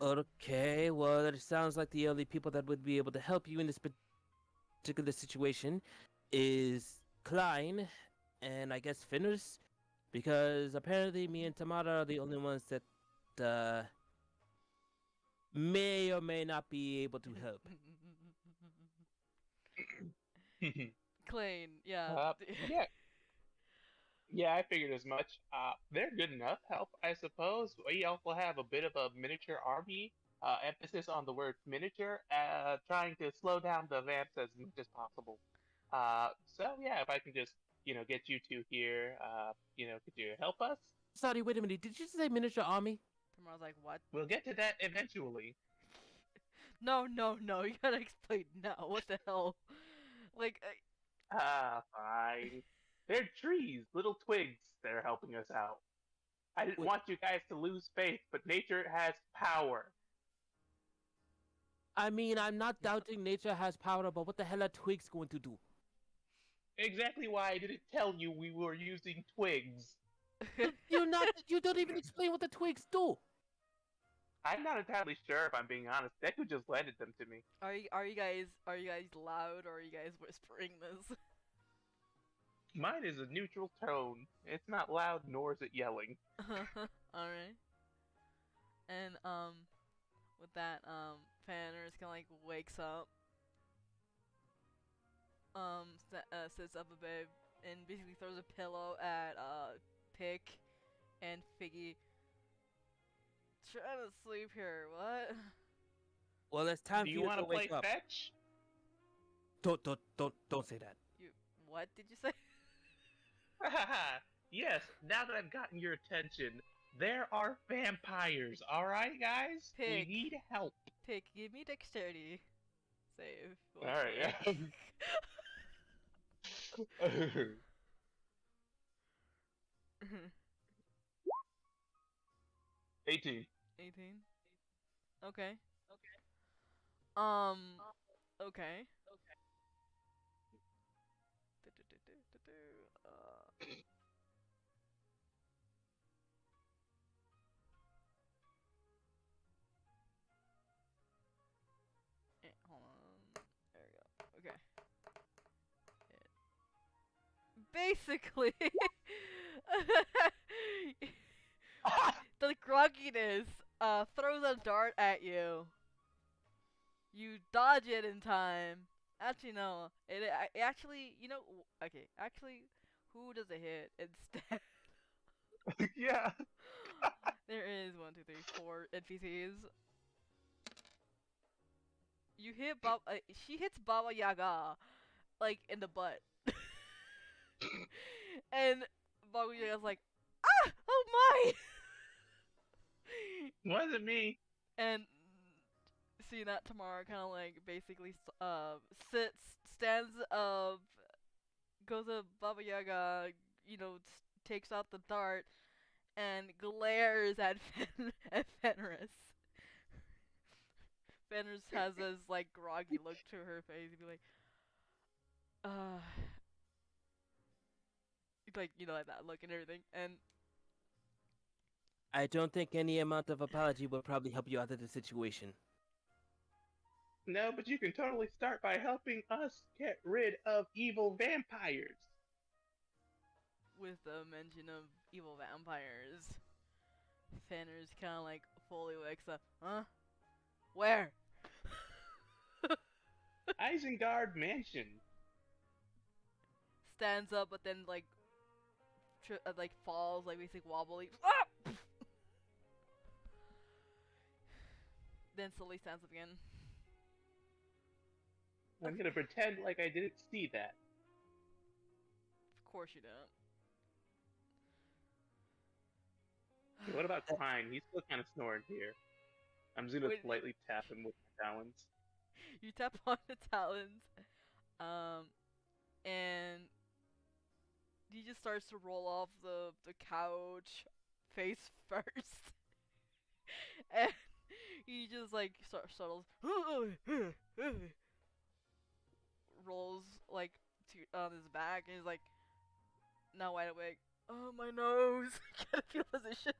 Okay, well, it sounds like the only people that would be able to help you in this particular situation is Klein and I guess Fenris, because apparently me and Tamara are the only ones that may or may not be able to help. Klein, yeah. Yeah. Yeah, I figured as much. They're good enough help, I suppose. We also have a bit of a miniature army, emphasis on the word miniature, trying to slow down the vamps as much as possible. So yeah, if I can just, get you two here, could you help us? Sorry, wait a minute. Did you say miniature army? Tamara's like, what? We'll get to that eventually. No, no, no. You gotta explain now. What the hell? Like, Fine. They're trees, little twigs. They're helping us out. I didn't Wait. want you guys to lose faith, but nature has power. I mean, I'm not doubting nature has power, but what the hell are twigs going to do? Exactly why I didn't tell you we were using twigs. You don't even explain what the twigs do. I'm not entirely sure if I'm being honest. Deku just lended them to me. are you guys loud or are you guys whispering this? Mine is a neutral tone. It's not loud nor is it yelling. All right. And with that, Fanners kind of like wakes up, sits up a bit, and basically throws a pillow at Pick and Figgy. Trying to sleep here. What? Well, it's time Do for you you want to to play wake up. fetch? Don't say that. You what did you say? Yes, now that I've gotten your attention, there are vampires, alright, guys? We Pig. need help. Pick, give me dexterity. Save. Alright, yeah. 18. 18. Okay. Okay. Hold on. There we go. Okay. Basically, the grogginess throws a dart at you. You dodge it in time, Actually, no. It actually, okay. Actually, who does it hit instead? Yeah. There is one, two, three, four NPCs. You hit Bob. She hits Baba Yaga like in the butt, and Baba Yaga's like, ah, oh my, Wasn't me. and seeing that tomorrow kind of like basically sits stands up, goes to Baba Yaga, takes out the dart and glares at at Fenris. Fenris has this like groggy look to her face and be like, uh, like like that look and everything. And I don't think any amount of apology will probably help you out of the situation. No, but you can totally start by helping us get rid of evil vampires. with the mention of evil vampires, Fenris kind of like fully wakes up. Huh? Where? Isengard Mansion. Stands up, but then like falls, like basically wobbly. Ah! Then slowly stands up again. I'm gonna pretend like I didn't see that. Of course you don't. What about Klein? He's still kind of snoring here. I'm just gonna Wait, lightly tap him with my talons. you tap on the talons, um, and he just starts to roll off the couch, face first, and he just like startles, rolls like on his back, and he's like now wide awake. Oh my nose! Gotta feel position.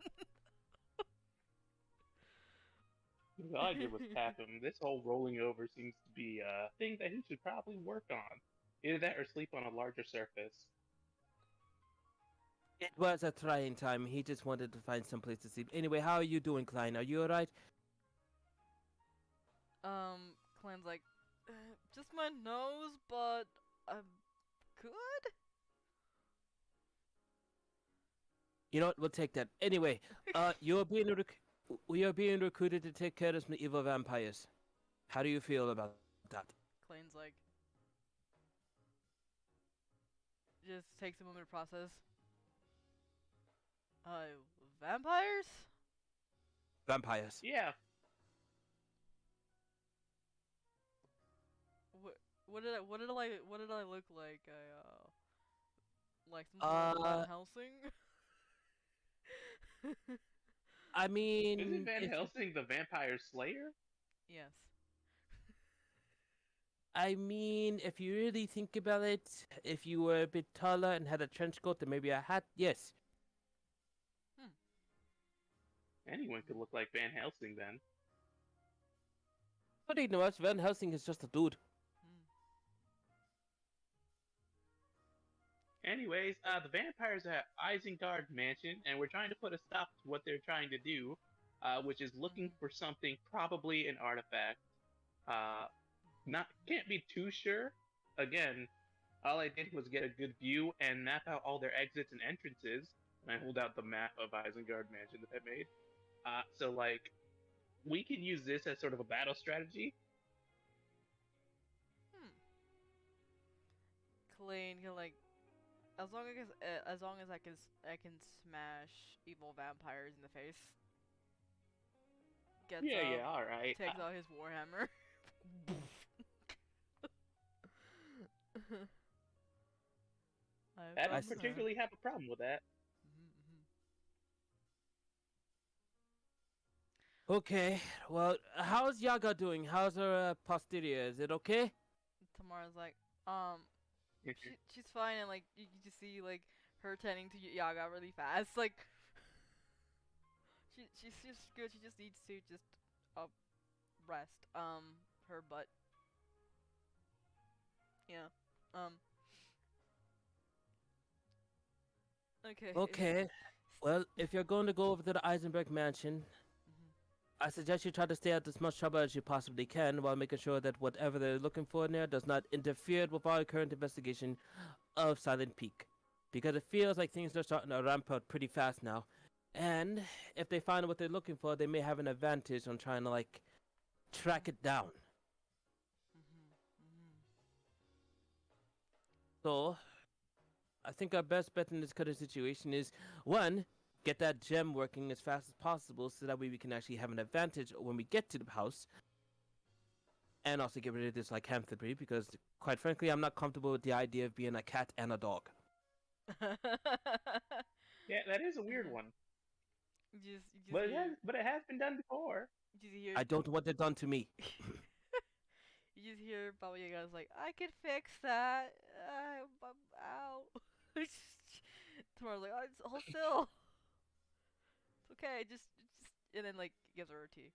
All I did was tap him. This whole rolling over seems to be a thing that he should probably work on. Either that or sleep on a larger surface. It was a trying time. He just wanted to find some place to sleep. Anyway, how are you doing, Klein? Are you alright? Clint's like, just my nose, but I'm good. You know what? We'll take that. Anyway, we are being recruited to take care of some evil vampires. How do you feel about that? Clint's like, just takes a moment to process. Vampires? Vampires. Yeah, What did I look like? Like some sort of Van Uh, Helsing? I isn't mean, Van if Helsing the vampire slayer? Yes. if you really think about it, if you were a bit taller and had a trench coat and maybe a hat, yes. Hmm. Anyone could look like Van Helsing then. But you know what? Van Helsing is just a dude. Hmm. Anyways, the vampires are at Isengard Mansion, and we're trying to put a stop to what they're trying to do, which is looking Mhm. for something, probably an artifact. Uh, not can't be too sure. Again, all I did was get a good view and map out all their exits and entrances, and I hold out the map of Isengard Mansion that I made. So like, we can use this as sort of a battle strategy. Hmm. Clean can like as long as I can smash evil vampires in the face. Gets Yeah, up, yeah, all right. takes out his warhammer. I I don't s- particularly have a problem with that. Mhm. Okay, well, how's Yaga doing? How's her posterior? Is it okay? Tamara's like, she's fine, and like you just see like her tending to Yaga really fast. Like she's just good. She just needs to just uh rest. Her butt. Yeah. Um. Okay. Okay. Well, if you're going to go over to the Eisenberg mansion, Mhm. I suggest you try to stay out as much trouble as you possibly can while making sure that whatever they're looking for in there does not interfere with our current investigation of Silent Peak. Because it feels like things are starting to ramp up pretty fast now. And if they find what they're looking for, they may have an advantage on trying to, like, track it down. Mhm. Mhm. So, I think our best bet in this kind of situation is one, get that gem working as fast as possible so that way we can actually have an advantage when we get to the house, and also get rid of this lycanthropy because, quite frankly, I'm not comfortable with the idea of being a cat and a dog. Yeah, that is a weird one, You just hear but it has been done before. you just hear I don't want it done to me. you just hear Baba Yaga's like, I can fix that. I'm out. Tomorrow's like, oh, hold still. It's okay. Just, and then like gives her tea.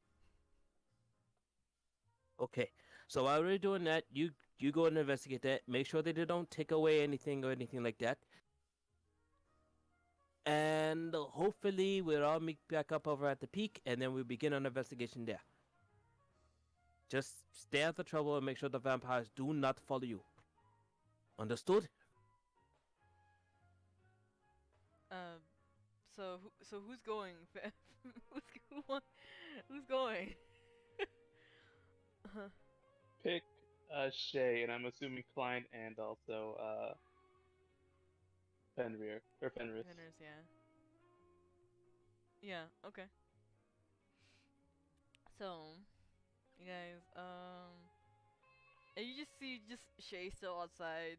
Okay, so while we're doing that, you go and investigate that. Make sure that they don't take away anything or anything like that. And hopefully we'll all meet back up over at the peak, and then we'll begin an investigation there. Just stay out of trouble and make sure the vampires do not follow you. Understood? Um, so who's going? Who want, who's going? Pick Shay, and I'm assuming Klein and also Fenrir or Fenris. Winners, yeah. Yeah. Okay. So, you guys, and you just see just Shay still outside,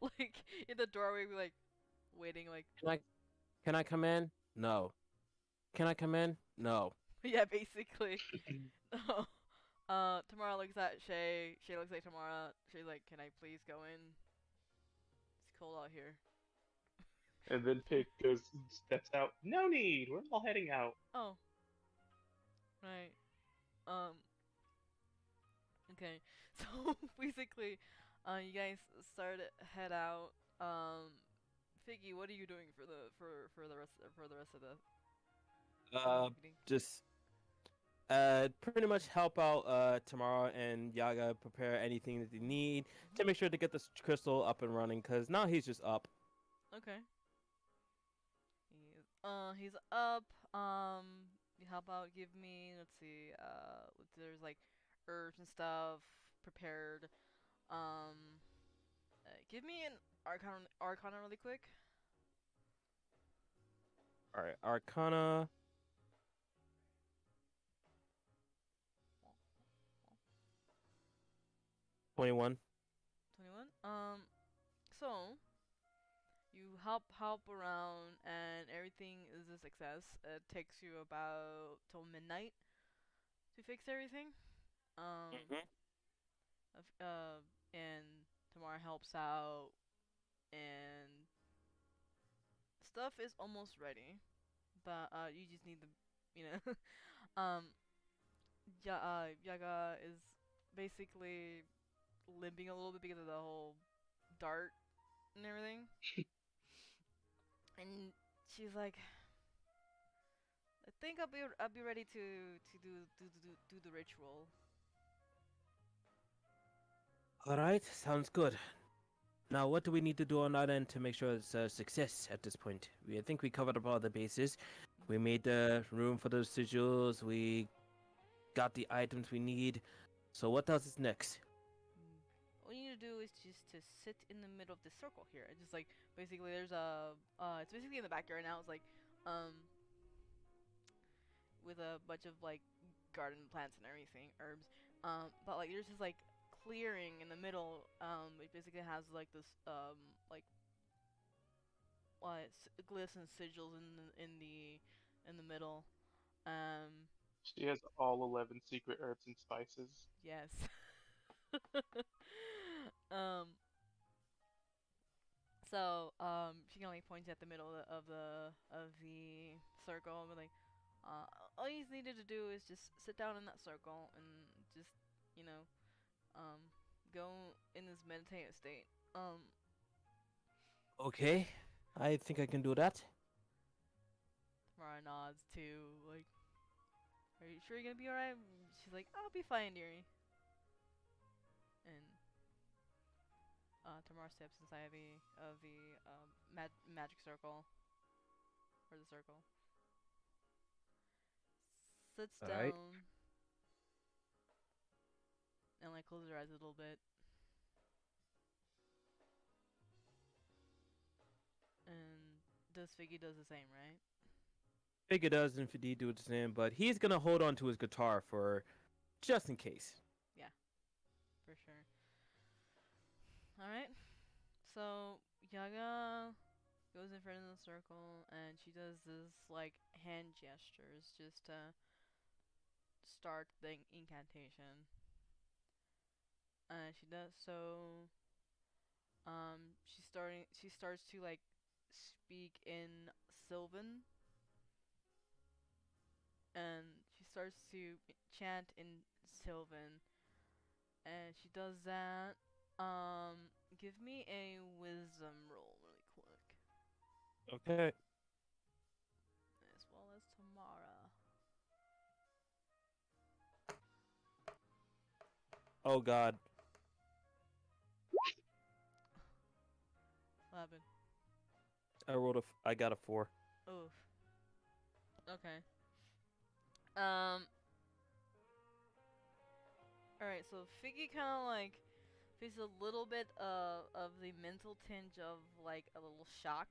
like in the doorway, like waiting, like Can I can I come in? No. Can I come in? No. yeah, basically. Tamara looks at Shay. Shay looks at Tamara. Shay's like, "Can I please go in? It's cold out here." And then Pick goes steps out. No need. We're all heading out. Oh, right. Um. Okay. So basically, you guys start head out. Figgy, what are you doing for the rest of the Uh, meeting? just pretty much help out Tamara and Yaga prepare anything that they need to make sure to get this crystal up and running. Cause now he's just up. Okay. He's up. How about give me, let's see, there's like herbs and stuff prepared. Um, give me an arcana really quick. All right, Arcana 21. 21. So you help around and everything is a success. It takes you about till midnight to fix everything. Um, Mm-hmm. of- uh, and Tamara helps out and stuff is almost ready, but you just need the, you know, Yaga is basically limping a little bit because of the whole dart and everything, and she's like, I think I'll be ready to do the ritual. All right, sounds good. Now, what do we need to do on our end to make sure it's a success at this point? I think we covered up all the bases. We made the room for the sigils. We got the items we need. So what else is next? Mm. All you need to do is just to sit in the middle of this circle here. It's just like basically there's a it's basically in the backyard now. It's like um with a bunch of like garden plants and everything, herbs. But like there's this like clearing in the middle. It basically has like this like glyphs and sigils in the middle. Um, She has all 11 secret herbs and spices. yes. um, she can like point at the middle of the circle and be like, all you needed to do is just sit down in that circle and just, you know, um, go in this meditative state. Okay, I think I can do that. Mara nods too, like, are you sure you're gonna be alright? She's like, I'll be fine, dearie. And Tamara steps inside of the magic circle or the circle, sits All right. down, and like closes her eyes a little bit, and does Figgy does the same, right? Figure does indeed do the same, but he's gonna hold on to his guitar for just in case. Yeah, for sure. All right. So Yaga goes in front of the circle, and she does this like hand gestures just to start the incantation. And she does so. She starts to like speak in Sylvan, and she starts to chant in Sylvan, and she does that. Give me a wisdom roll really quick, Okay. as well as Tamara. Oh God, What happened? I got a 4. Oof. Okay. Um. All right. So Figgy kind of like faces a little bit of the mental tinge of like a little shock,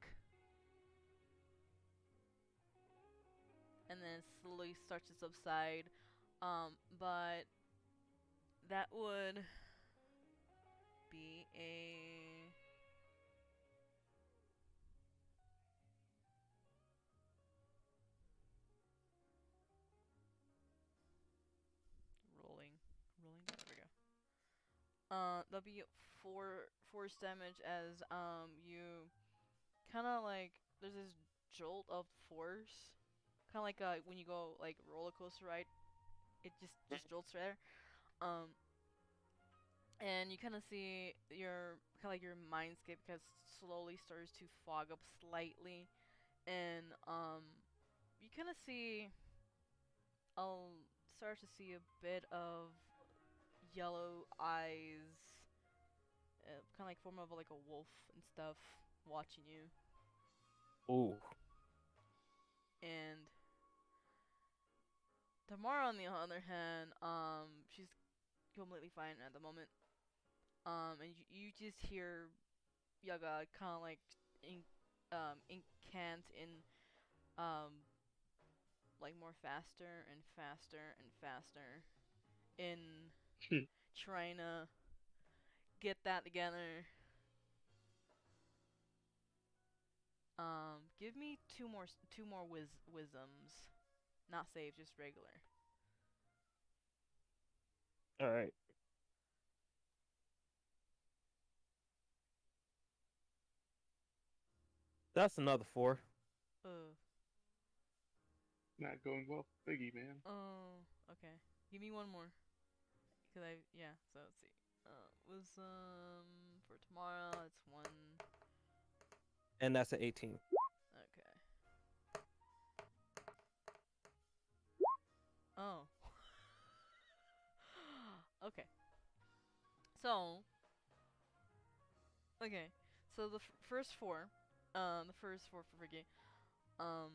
and then slowly starts to subside. But that would be a rolling, rolling. There we go. That'll be four force damage as you kind of like there's this jolt of force, kind of like when you go like roller coaster ride, it just jolts right there. Um, and you kind of see your kind of like your mindscape because slowly starts to fog up slightly, and you kind of see I'll start to see a bit of yellow eyes, kind of like form of like a wolf and stuff watching you, Ooh. and Tamara, on the other hand, she's completely fine at the moment. And you just hear Yaga kind of like in, incant in, like more faster and faster and faster in trying to get that together. Give me two more wisdoms, not save, just regular. All right. That's another 4. Uh, Not going well, Biggie, man. oh, okay. Give me one more. Cause yeah. So let's see. Wisdom for tomorrow. It's one. And that's an 18. Okay. Oh. Okay. So. Okay. So the first four. The first four for Ricky. Um.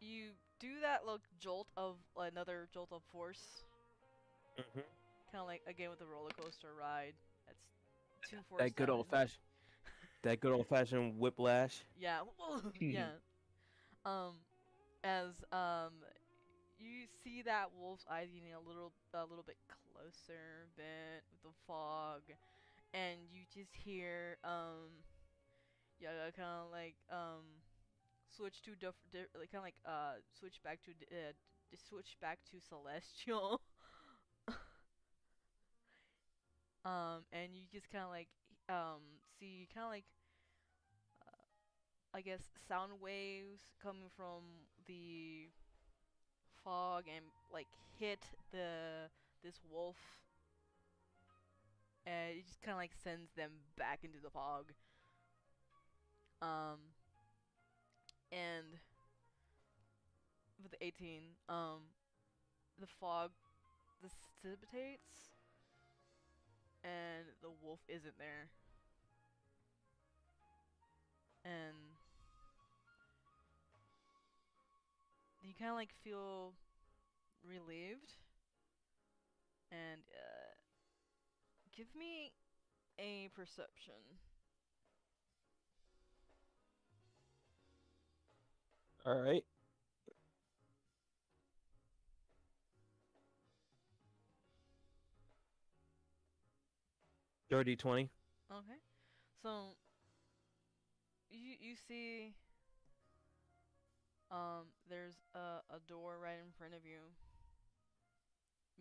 You do that like jolt of another jolt of force, Mm-hmm. kind of like again with the roller coaster ride. That's two force That good damage. old fashioned. That good old fashioned whiplash. Yeah. Yeah. Um. As you see that wolf's eyes getting a little bit closer, bit with the fog, and you just hear yeah, kind of like switch to like kind of like switch back to switch back to celestial. And you just kind of like see kind of like I guess sound waves coming from the fog and like hit this wolf, and it just kind of like sends them back into the fog. Um, and with the 18, the fog dissipates, and the wolf isn't there, and you kind of like feel relieved, and give me a perception. All right. Dirty 20. Okay, so you see there's a door right in front of you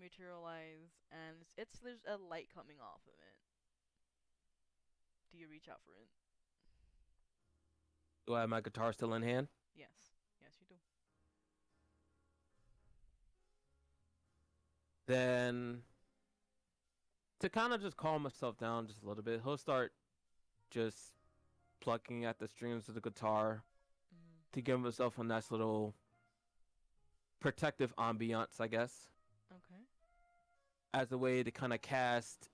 materialize, and it's there's a light coming off of it. Do you reach out for it? Do I have my guitar still in hand? Yes, yes you do. Then, to kind of just calm myself down just a little bit, he'll start just plucking at the strings of the guitar Mm, to give himself a nice little protective ambiance, I guess, okay. as a way to kind of cast.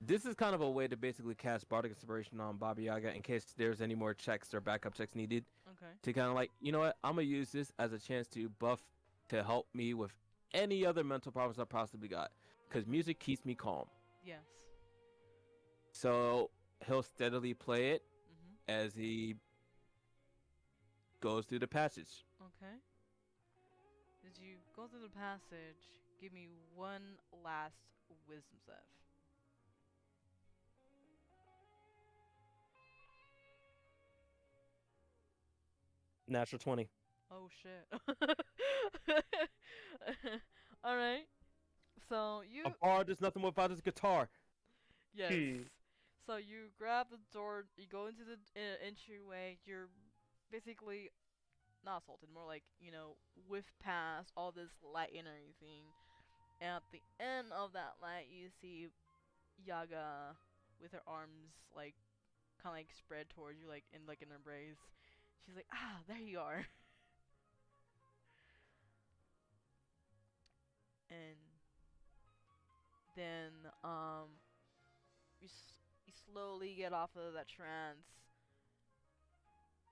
This is kind of a way to basically cast bardic inspiration on Baba Yaga in case there's any more checks or backup checks needed. Okay. To kind of like, you know what, I'm gonna use this as a chance to buff to help me with any other mental problems I possibly got, because Mhm. music keeps me calm. Yes. So he'll steadily play it Mhm. as he goes through the passage. Okay. Did you go through the passage? Give me one last wisdom save. Natural 20. Oh shit. All right. So A you bard is nothing without his guitar. yes. Hmm. So you grab the door. You go into the entryway. You're basically not assaulted, more like whiff past all this light and everything. And at the end of that light, you see Yaga with her arms like kind of like spread towards you, like in an embrace. She's like, ah, there you are. And then you slowly get off of that trance.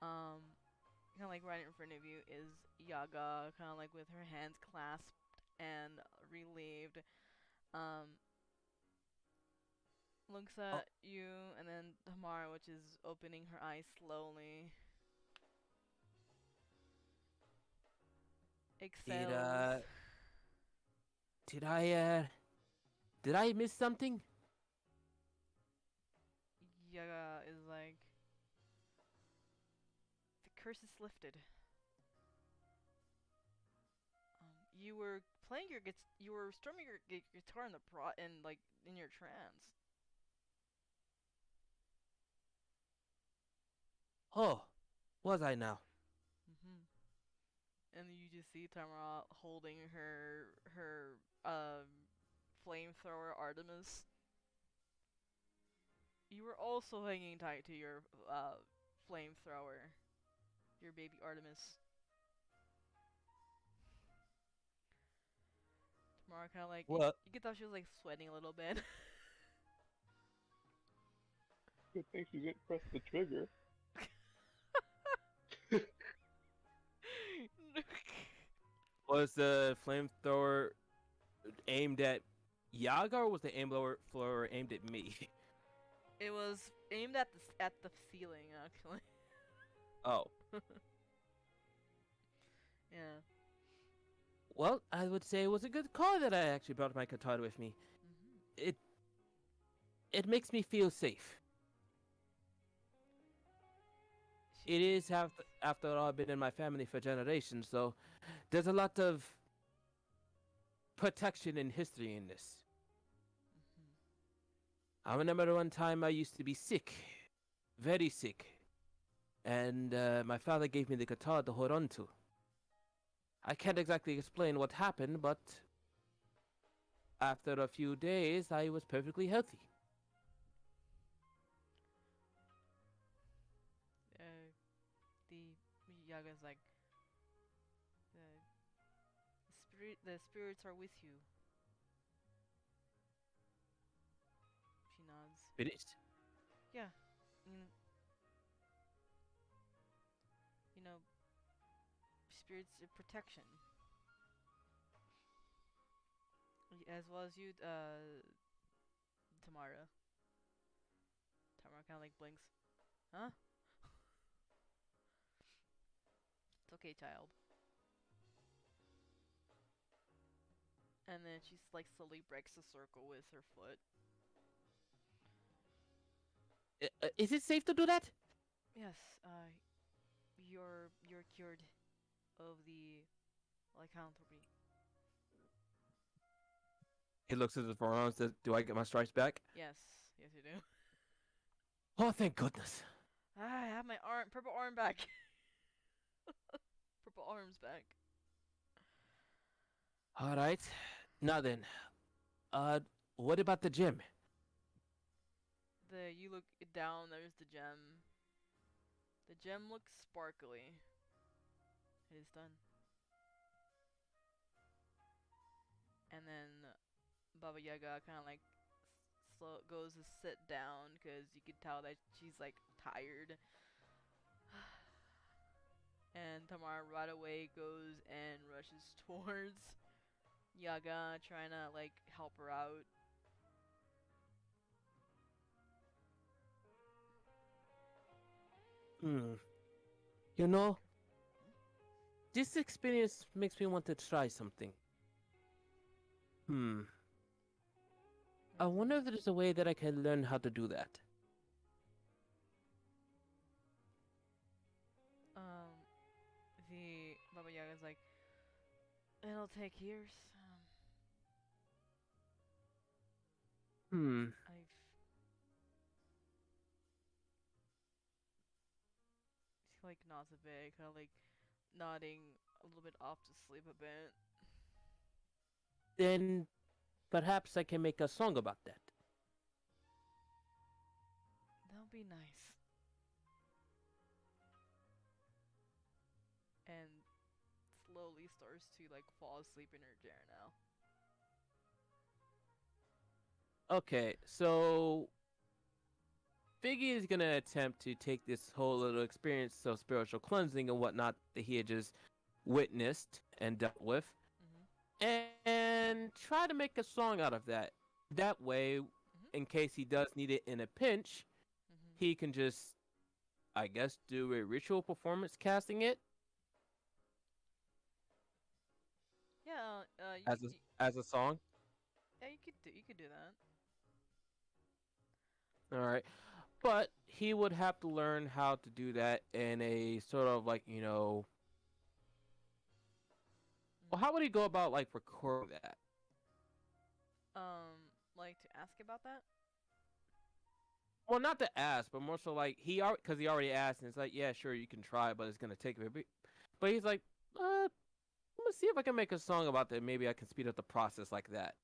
Kind of like right in front of you is Yaga, kind of like with her hands clasped and relieved. Um, looks Oh, at you, and then Tamara, which is opening her eyes slowly, did exhales. uh did I did I miss something? Yaga is like, the curse is lifted. You were playing you were strumming your guitar in the in like in your trance. Oh, was I now? Mhm. And you just see Tamara holding her flamethrower Artemis. You were also hanging tight to your flamethrower, your baby Artemis. Tamara kind of like What? you could tell she was like sweating a little bit. Good thing she didn't press the trigger. Was the flamethrower aimed at Yaga or was the flamethrower aimed at me? It was aimed at the ceiling actually. Oh. Yeah. Well, I would say it was a good call that I actually brought my guitar with me. Mhm. It it makes me feel safe. It She. is after all I've been in my family for generations, so there's a lot of protection and history in this. Mhm. I remember one time I used to be sick, very sick, and my father gave me the guitar to hold on to. I can't exactly explain what happened, but after a few days, I was perfectly healthy. Uh, Yaga's like, the spirits are with you. She nods. Finished. Yeah, you you know, spirits of protection, as well as you, Tamara. Tamara kind of like blinks. Huh? It's okay, child. And then she's like slowly breaks the circle with her foot. Is it safe to do that? Yes, you're cured of the lycanthropy. He looks at his forearms. Says, "Do I get my stripes back?" Yes, yes you do. Oh, thank goodness. Ah, I have my purple arm back. Purple arms back. All right. Now then, uh, what about the gym? You look down. There's the gem. The gem looks sparkly. It is done. And then Baba Yaga kind of like slow goes to sit down because you could tell that she's like tired. And Tamara right away goes and rushes towards Yaga, trying to like help her out. Hmm. You know, this experience makes me want to try something. Hmm. I wonder if there's a way that I can learn how to do that. Um, the Baba Yaga's like, it'll take years. Hmm. I've She like nods a bit, kind of like nodding a little bit off to sleep a bit. Then perhaps I can make a song about that. That'll be nice. And slowly starts to like fall asleep in her chair now. Okay, so Figgy is gonna attempt to take this whole little experience of spiritual cleansing and whatnot that he had just witnessed and dealt with, Mhm. and try to make a song out of that. That way, Mhm. in case he does need it in a pinch, Mhm. he can just, I guess, do a ritual performance casting it Yeah. as a song. Yeah, you could do that. All right, but he would have to learn how to do that in a sort of like well, Mhm. how would he go about like recording that? Like to ask about that. Well, not to ask, but more so like because he already asked, and it's like, yeah, sure, you can try, but it's gonna take a bit. But he's like, let me see if I can make a song about that. Maybe I can speed up the process like that.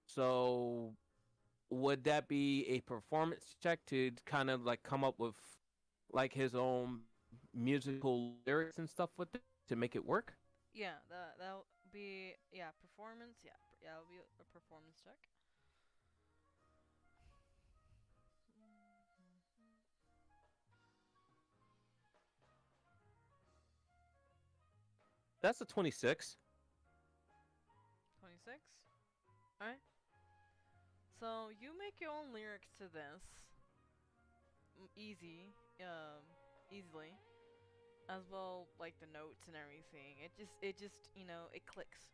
So, would that be a performance check to kind of like come up with like his own musical lyrics and stuff with it to make it work? Yeah, that'll be performance. Yeah, yeah, it'll be a performance check. Mhm. That's a 26. 26. All right. So you make your own lyrics to this. Easy. Easily. As well, like the notes and everything. It just, it clicks.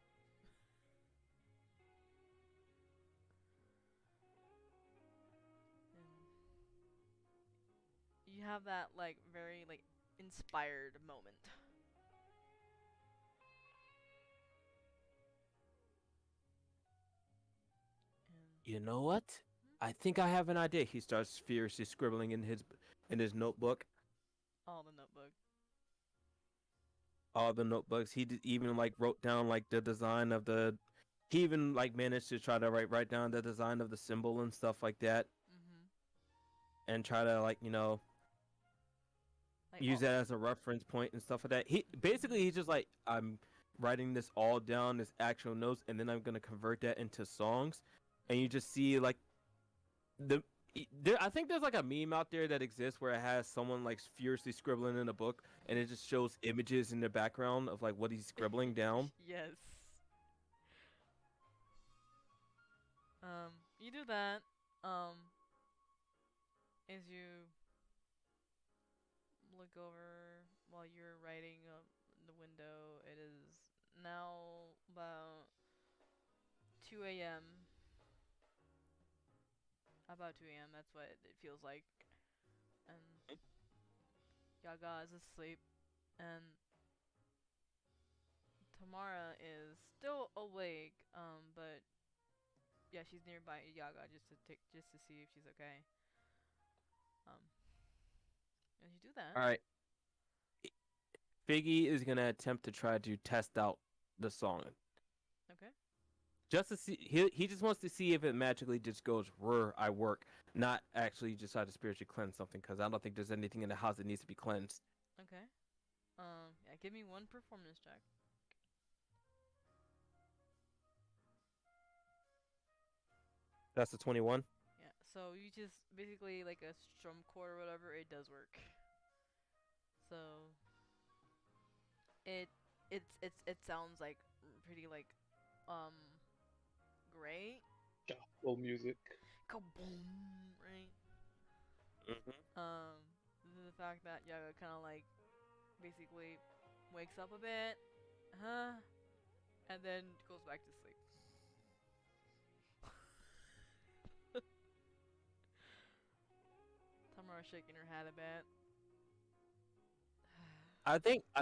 And you have that like very like inspired moment. And You know what? I think I have an idea. He starts furiously scribbling in his notebook. all the notebook. All the notebooks. Even like wrote down like the design of the. He even like managed to try to write down the design of the symbol and stuff like that, Mhm. and try to like Like, use oh, that as a reference point and stuff like that. He basically mhm. he's just like, I'm writing this all down, this actual notes, and then I'm gonna convert that into songs, and you just see like the there. I think there's like a meme out there that exists where it has someone like furiously scribbling in a book, and it just shows images in the background of like what he's scribbling down. Yes. You do that. As you look over while you're writing up the window, it is now about 2 a.m. About 2 a.m. That's what it feels like. And Yaga is asleep, and Tamara is still awake. But yeah, she's nearby Yaga just to see if she's okay. Um, and you do that. All right, Figgy is gonna attempt to try to test out the song Okay. just to see. He just wants to see if it magically just goes "rrr, I work," not actually just try to spiritually cleanse something because I don't think there's anything in the house that needs to be cleansed. Okay. Yeah, give me one performance check. That's the 21. Yeah. So you just basically like a strum chord or whatever. It does work. So it it sounds like pretty like um great. Gospel music. Kaboom, right? Mm-hmm. Um, the fact that Yaga kind of like basically wakes up a bit, huh, and then goes back to sleep. Tamara shaking her head a bit. I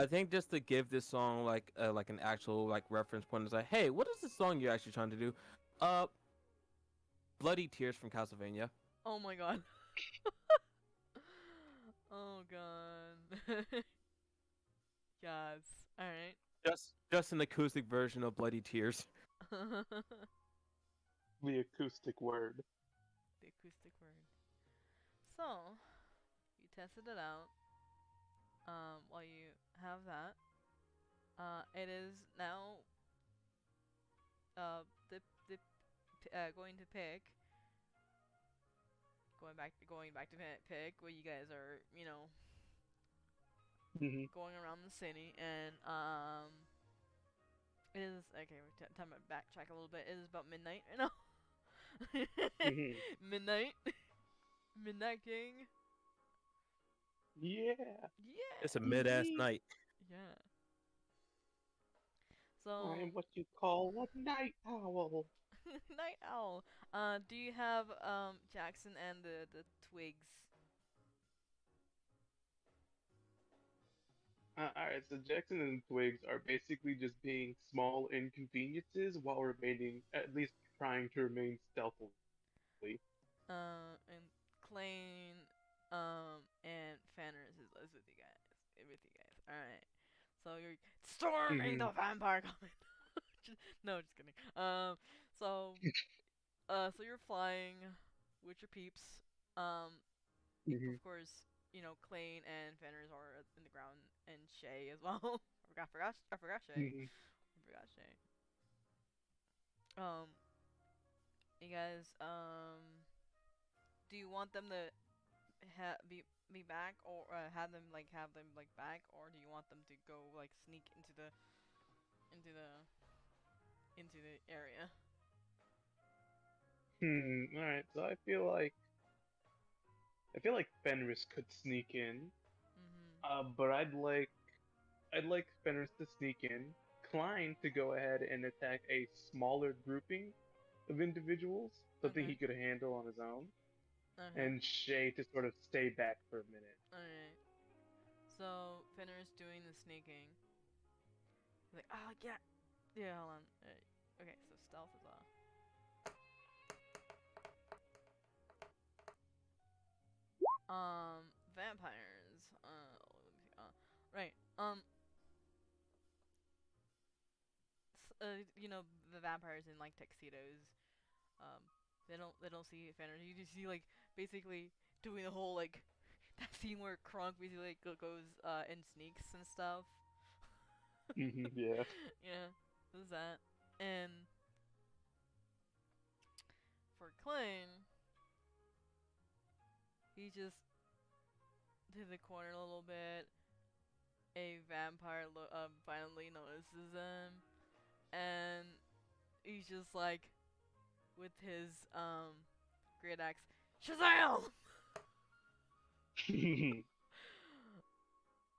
think just to give this song like an actual like reference point is like, hey, what is the song you're actually trying to do? Uh, Bloody Tears from Castlevania. Oh my god. Oh god. Yes. All right. Just an acoustic version of Bloody Tears. The The acoustic word. acoustic word. So you tested it out. While you have that, it is now the going to pick going back to pick where you guys are Hmm. going around the city and it is okay. Time to backtrack a little bit. It is about midnight right now. Hmm. Midnight, midnight king. Yeah. It's a Yeah, mid ass Indeed. night. yeah. I So am what you call a night owl. night owl. Do you have Jackson and the twigs? Alright, so Jackson and Twigs are basically just being small inconveniences while remaining, at least trying to remain stealthily. And Klein, and Fanners is with you guys. With you guys. All right. So you're storming Hmm. the vampire coming. No, just kidding. So so you're flying with your peeps. Um, Hmm. of course, Klein and Fanners are in the ground, and Shay as well. I forgot Shay. Hmm. I forgot Shay. Um, you guys, do you want them to be back or have them back, or do you want them to go like sneak into the into the area? Alright, so I feel like Fenris could sneak in. Mhm. But I'd like Fenris to sneak in, Klein to go ahead and attack a smaller grouping of individuals, something Okay. he could handle on his own, Okay. and Shay to sort of stay back for a minute. All right. So Fenrir's doing the sneaking. He's like, oh yeah, yeah. Hold on. Okay, so stealth is off. Vampires. Let me see. Right. The vampires in like tuxedos. Um, they don't see Fenrir. You just see like basically doing the whole like that scene where Kronk basically like, goes and sneaks and stuff. Yeah. Yeah, there's that. And for Klein, he just to the corner a little bit. A vampire finally notices him, and he's just like with his great axe, Shazam!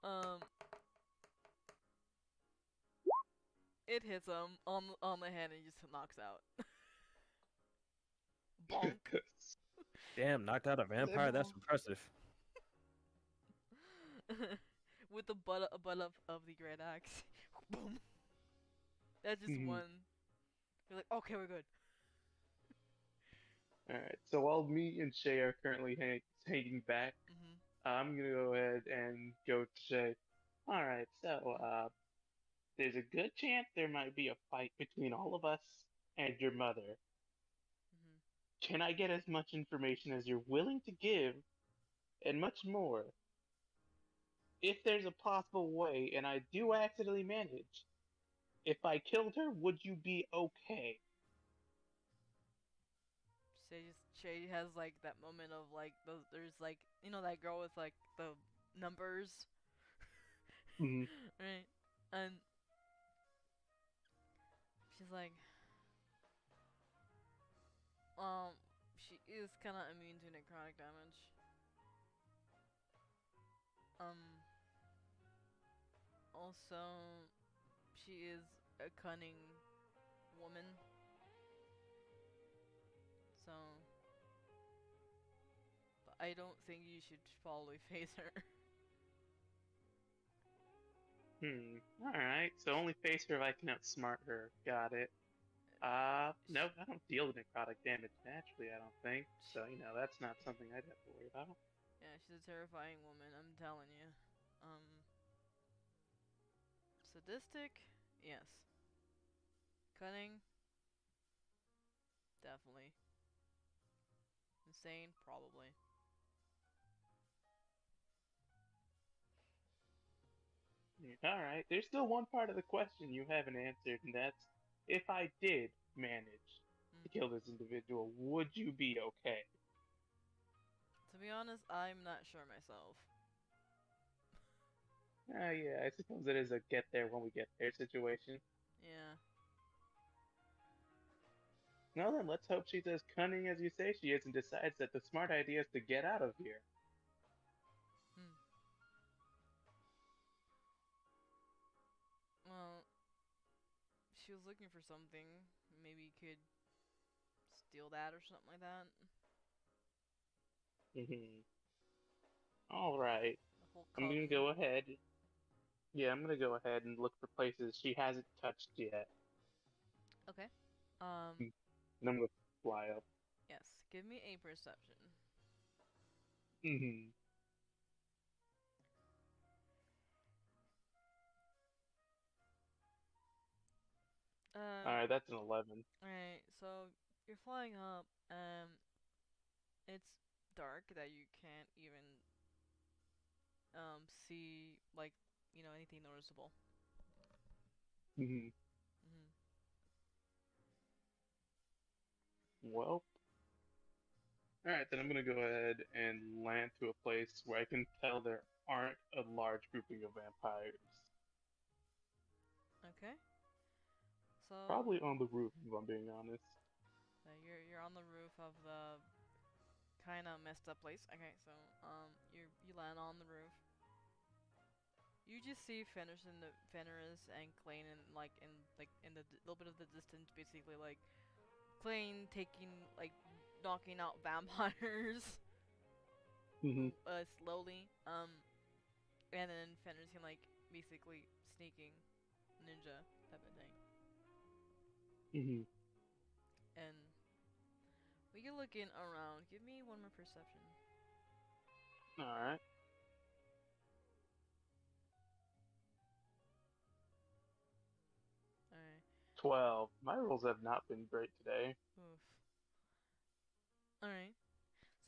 um, it hits him on the head and he just knocks out. Bonk. Damn, knocked out a vampire. That's impressive. With the butt of the great axe. Boom. That's just Mhm. one. You're like, okay, we're good. All right. So while me and Shay are currently hanging back, Mhm. I'm gonna go ahead and go to Shay. All right. So there's a good chance there might be a fight between all of us and your mother. Mhm. Can I get as much information as you're willing to give, and much more? If there's a possible way, and I do accidentally manage, if I killed her, would you be okay? Shay has like that moment of like there's like that girl with like the numbers, Mhm. right? And she's like, um, she is kind of immune to necrotic damage. Um, also, she is a cunning woman, so I don't think you should probably face her. All right. So only face her if I can outsmart her. Got it. Sh- Nope, I don't deal with necrotic damage naturally, I don't think. So, that's not something I'd have to worry about. yeah, she's a terrifying woman. I'm telling you. Um, sadistic, yes. Cunning, definitely. Insane, probably. All right, there's still one part of the question you haven't answered, and that's if I did manage to Mm. kill this individual, would you be okay? To be honest, I'm not sure myself. Yeah, I suppose it is a get there when we get there situation. Yeah. Well, then let's hope she's as cunning as you say she is and decides that the smart idea is to get out of here. Hmm. Well, she was looking for something. Maybe you could steal that or something like that. All right, The whole I'm gonna coven. go ahead. Yeah, I'm gonna go ahead and look for places she hasn't touched yet. Okay. And I'm gonna fly up. Yes. Give me a perception. Hmm. All Um. right, that's an 11. Alright. So you're flying up. It's dark that you can't even see like anything noticeable. Hmm. Mhm. Well, all right, then I'm gonna go ahead and land to a place where I can tell there aren't a large grouping of vampires. Okay. So Probably on the roof, if I'm being honest. you're on the roof of the kind of messed up place. Okay. So you land on the roof. You just see Fenris and Klein in the little bit of the distance, basically like Klein taking like knocking out vampires Hmm. slowly. And then Fenris can like basically sneaking ninja type of thing. Hmm. And we are looking around. Give me one more perception. All right. Alright. 12. My rolls have not been great today. Oof. Alright.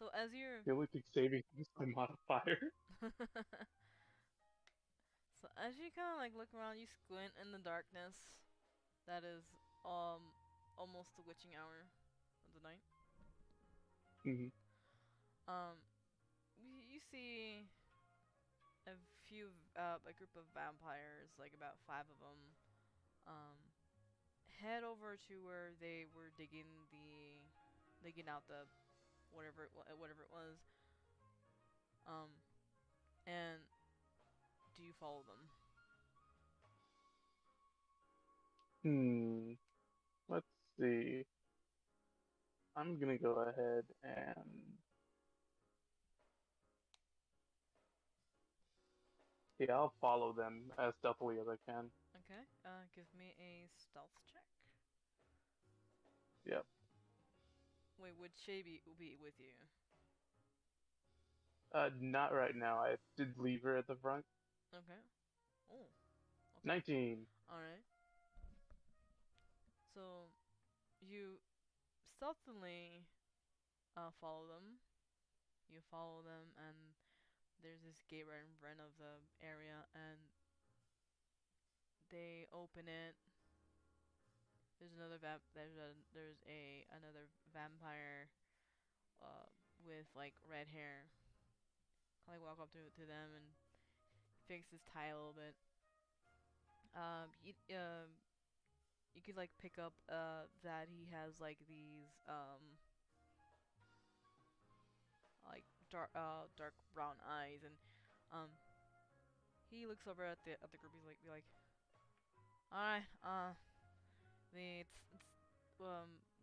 So as you're The only thing saving is my modifier. so as you kind of like look around, you squint in the darkness. That is almost the witching hour of the night. Hmm. Um, you see a group of vampires, like about five of them, um, head over to where they were digging out the whatever it was. Um, and do you follow them? Hmm. Let's see. I'm gonna go ahead and yeah, I'll follow them as stealthily as I can. Okay. Give me a stealth check. Yep. Wait, would Shay be with you? Not right now. I did leave her at the front. Okay. Oh. Okay. 19. All right. So you stealthily follow them. You follow them, and there's this gate right in front of the area, and they open it. There's another vampire uh, with like red hair. I like walk up to them and fix his tie a little bit. You could like pick up that he has like these like dark brown eyes, and um he looks over at the group. He's like, be like, all right, it's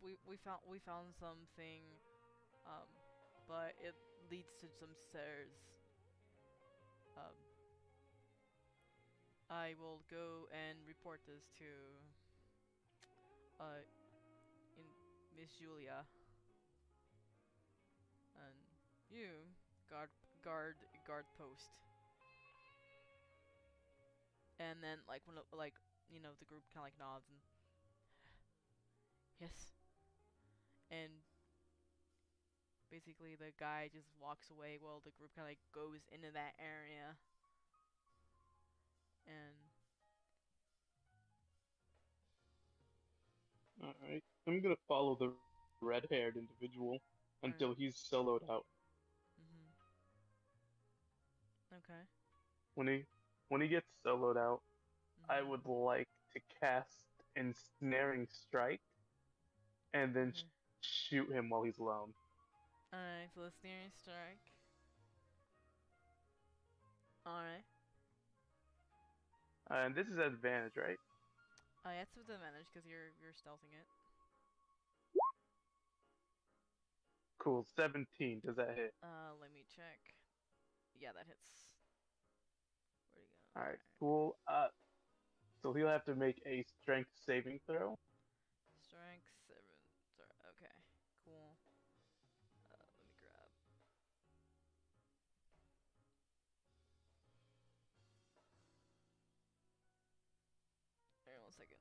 we found something, um, but it leads to some stairs. Um, I will go and report this to uh in Miss Julia, and you guard guard post. And then like when like the group kind of like nods and yes, and basically the guy just walks away while the group kind of like goes into that area. And Alright. I'm gonna follow the red-haired individual all until right. he's soloed out. Mhm. Okay. When he gets soloed out, I Mhm. would like to cast Ensnaring Strike and then Okay. shoot him while he's alone. All right. So the sneering strike. All right. And this is at advantage, right? That's with advantage because you're stealthing it. Cool. 17. Does that hit? Let me check. Yeah, that hits. Where'd he go? Alright, Alright. cool. So he'll have to make a strength saving throw. Strength 7. Sorry. Okay. Cool. Let me grab. Alright, 1 second.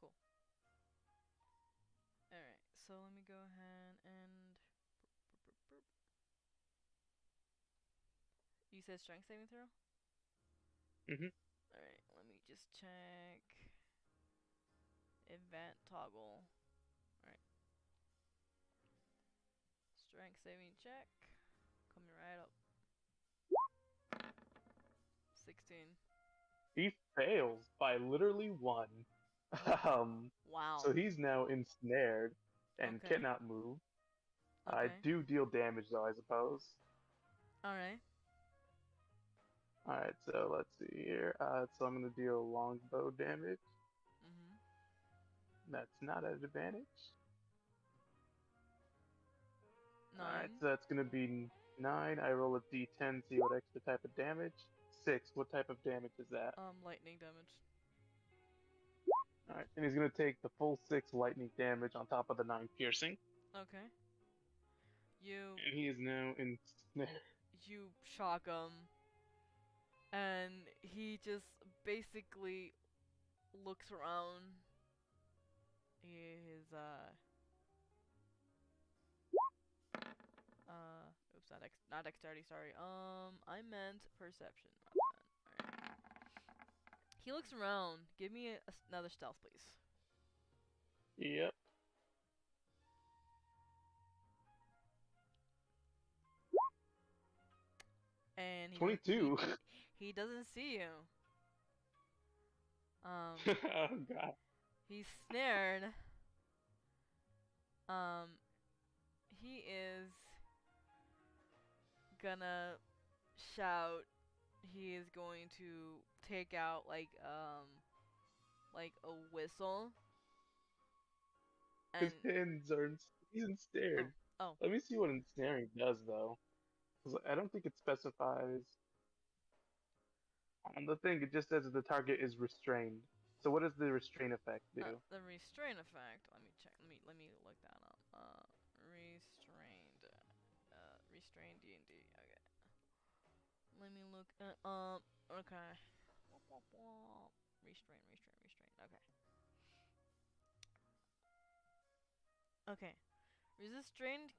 Cool. Alright, so let me go ahead and. You said strength saving throw? Hmm. Alright, let me just check. Event toggle. Alright. Strength saving check. Coming right up. 16. He fails by literally one. Wow. So he's now ensnared and Okay. cannot move. I Okay. do deal damage though, I suppose. Alright. Alright, so let's see here. So I'm gonna deal longbow damage. Mhm. That's not at advantage. Alright, 9. so that's gonna be 9. I roll a d10, see what extra type of damage. 6. What type of damage is that? Lightning damage. Alright, and he's gonna take the full 6 lightning damage on top of the 9 piercing. Okay. You And he is now ensnared. you shock him, and he just basically looks around his not dexterity. Sorry. I meant perception. My bad. Alright. He looks around. Give me another stealth, please. Yep. And 22. he doesn't see you. Oh god. He's snared. Um, he is gonna shout. He is going to take out like a whistle His and hands are he's oh ensnared. oh Let me see what ensnaring does though. 'Cause I don't think it specifies on the thing. It just says that the target is restrained. So what does the restrain effect do? the restrain effect. Let me check. Let me look that up. Restrained. Restrained D&D. Okay. Let me look. Okay. Restrain. Okay. Okay. Restrained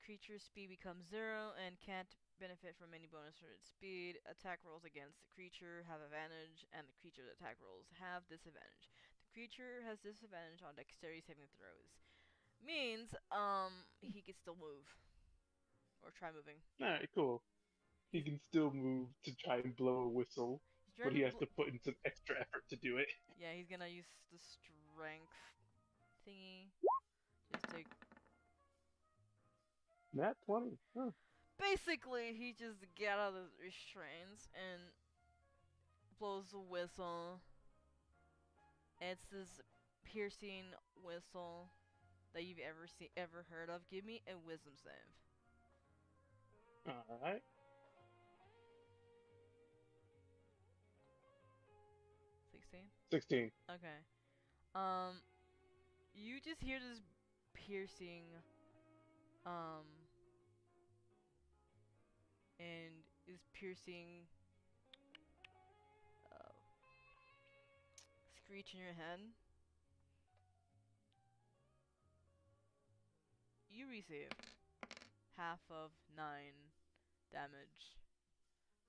creature's speed becomes 0 and can't benefit from any bonus for its speed. Attack rolls against the creature have advantage, and the creature's attack rolls have disadvantage. The creature has disadvantage on dexterity saving throws. Means, he can still move. Or try moving. Alright, cool. He He's, can still move to try and blow a whistle, he's but trying he to has to put in some extra effort to do it. yeah, he's gonna use the strength thingy. Just to Nat 20. Huh. basically, he just get out of the restraints and blows the whistle. It's this piercing whistle that you've ever heard of. Give me a wisdom save. Alright. 16? 16. Okay. You just hear this piercing, um, and is piercing, uh, screech in your head. You receive half of 9 damage.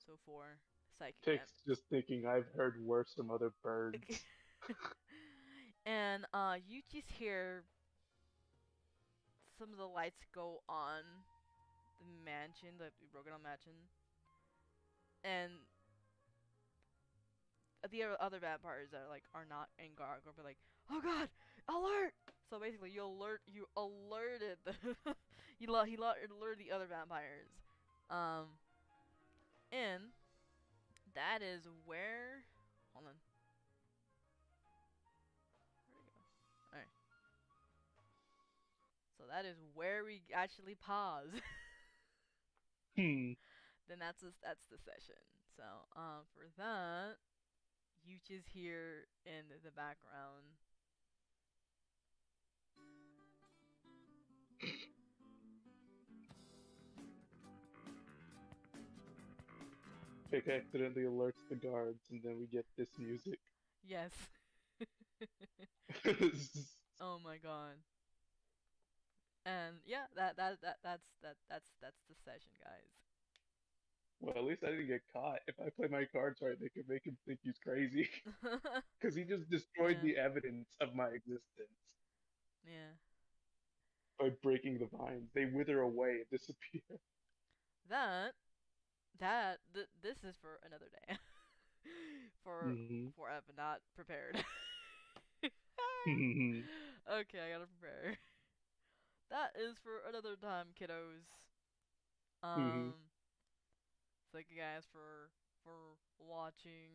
So 4 psychic Tick's just thinking I've heard worse from other damage. birds. And you just hear some of the lights go on the mansion, the broken on mansion, and the other vampires that are not in guard will be like, "Oh God, alert!" So basically, you alerted the alerted the other vampires, um, and that is where. Hold on. Where'd it go? All right. So that is where we actually pause. Hmm. Then that's the session. So for that, you just hear in the background. Tick accidentally alerts the guards, and then we get this music. Yes. Oh my God. And yeah, that's the session, guys. Well, at least I didn't get caught. If I play my cards right, they could make him think he's crazy. Because he just destroyed Yeah. the evidence of my existence Yeah. by breaking the vines. They wither away and disappear. That this is for another day. for Mm-hmm. for I've not prepared. Mm-hmm. Okay, I gotta prepare. That is for another time, kiddos. Mm-hmm. Thank you guys for watching.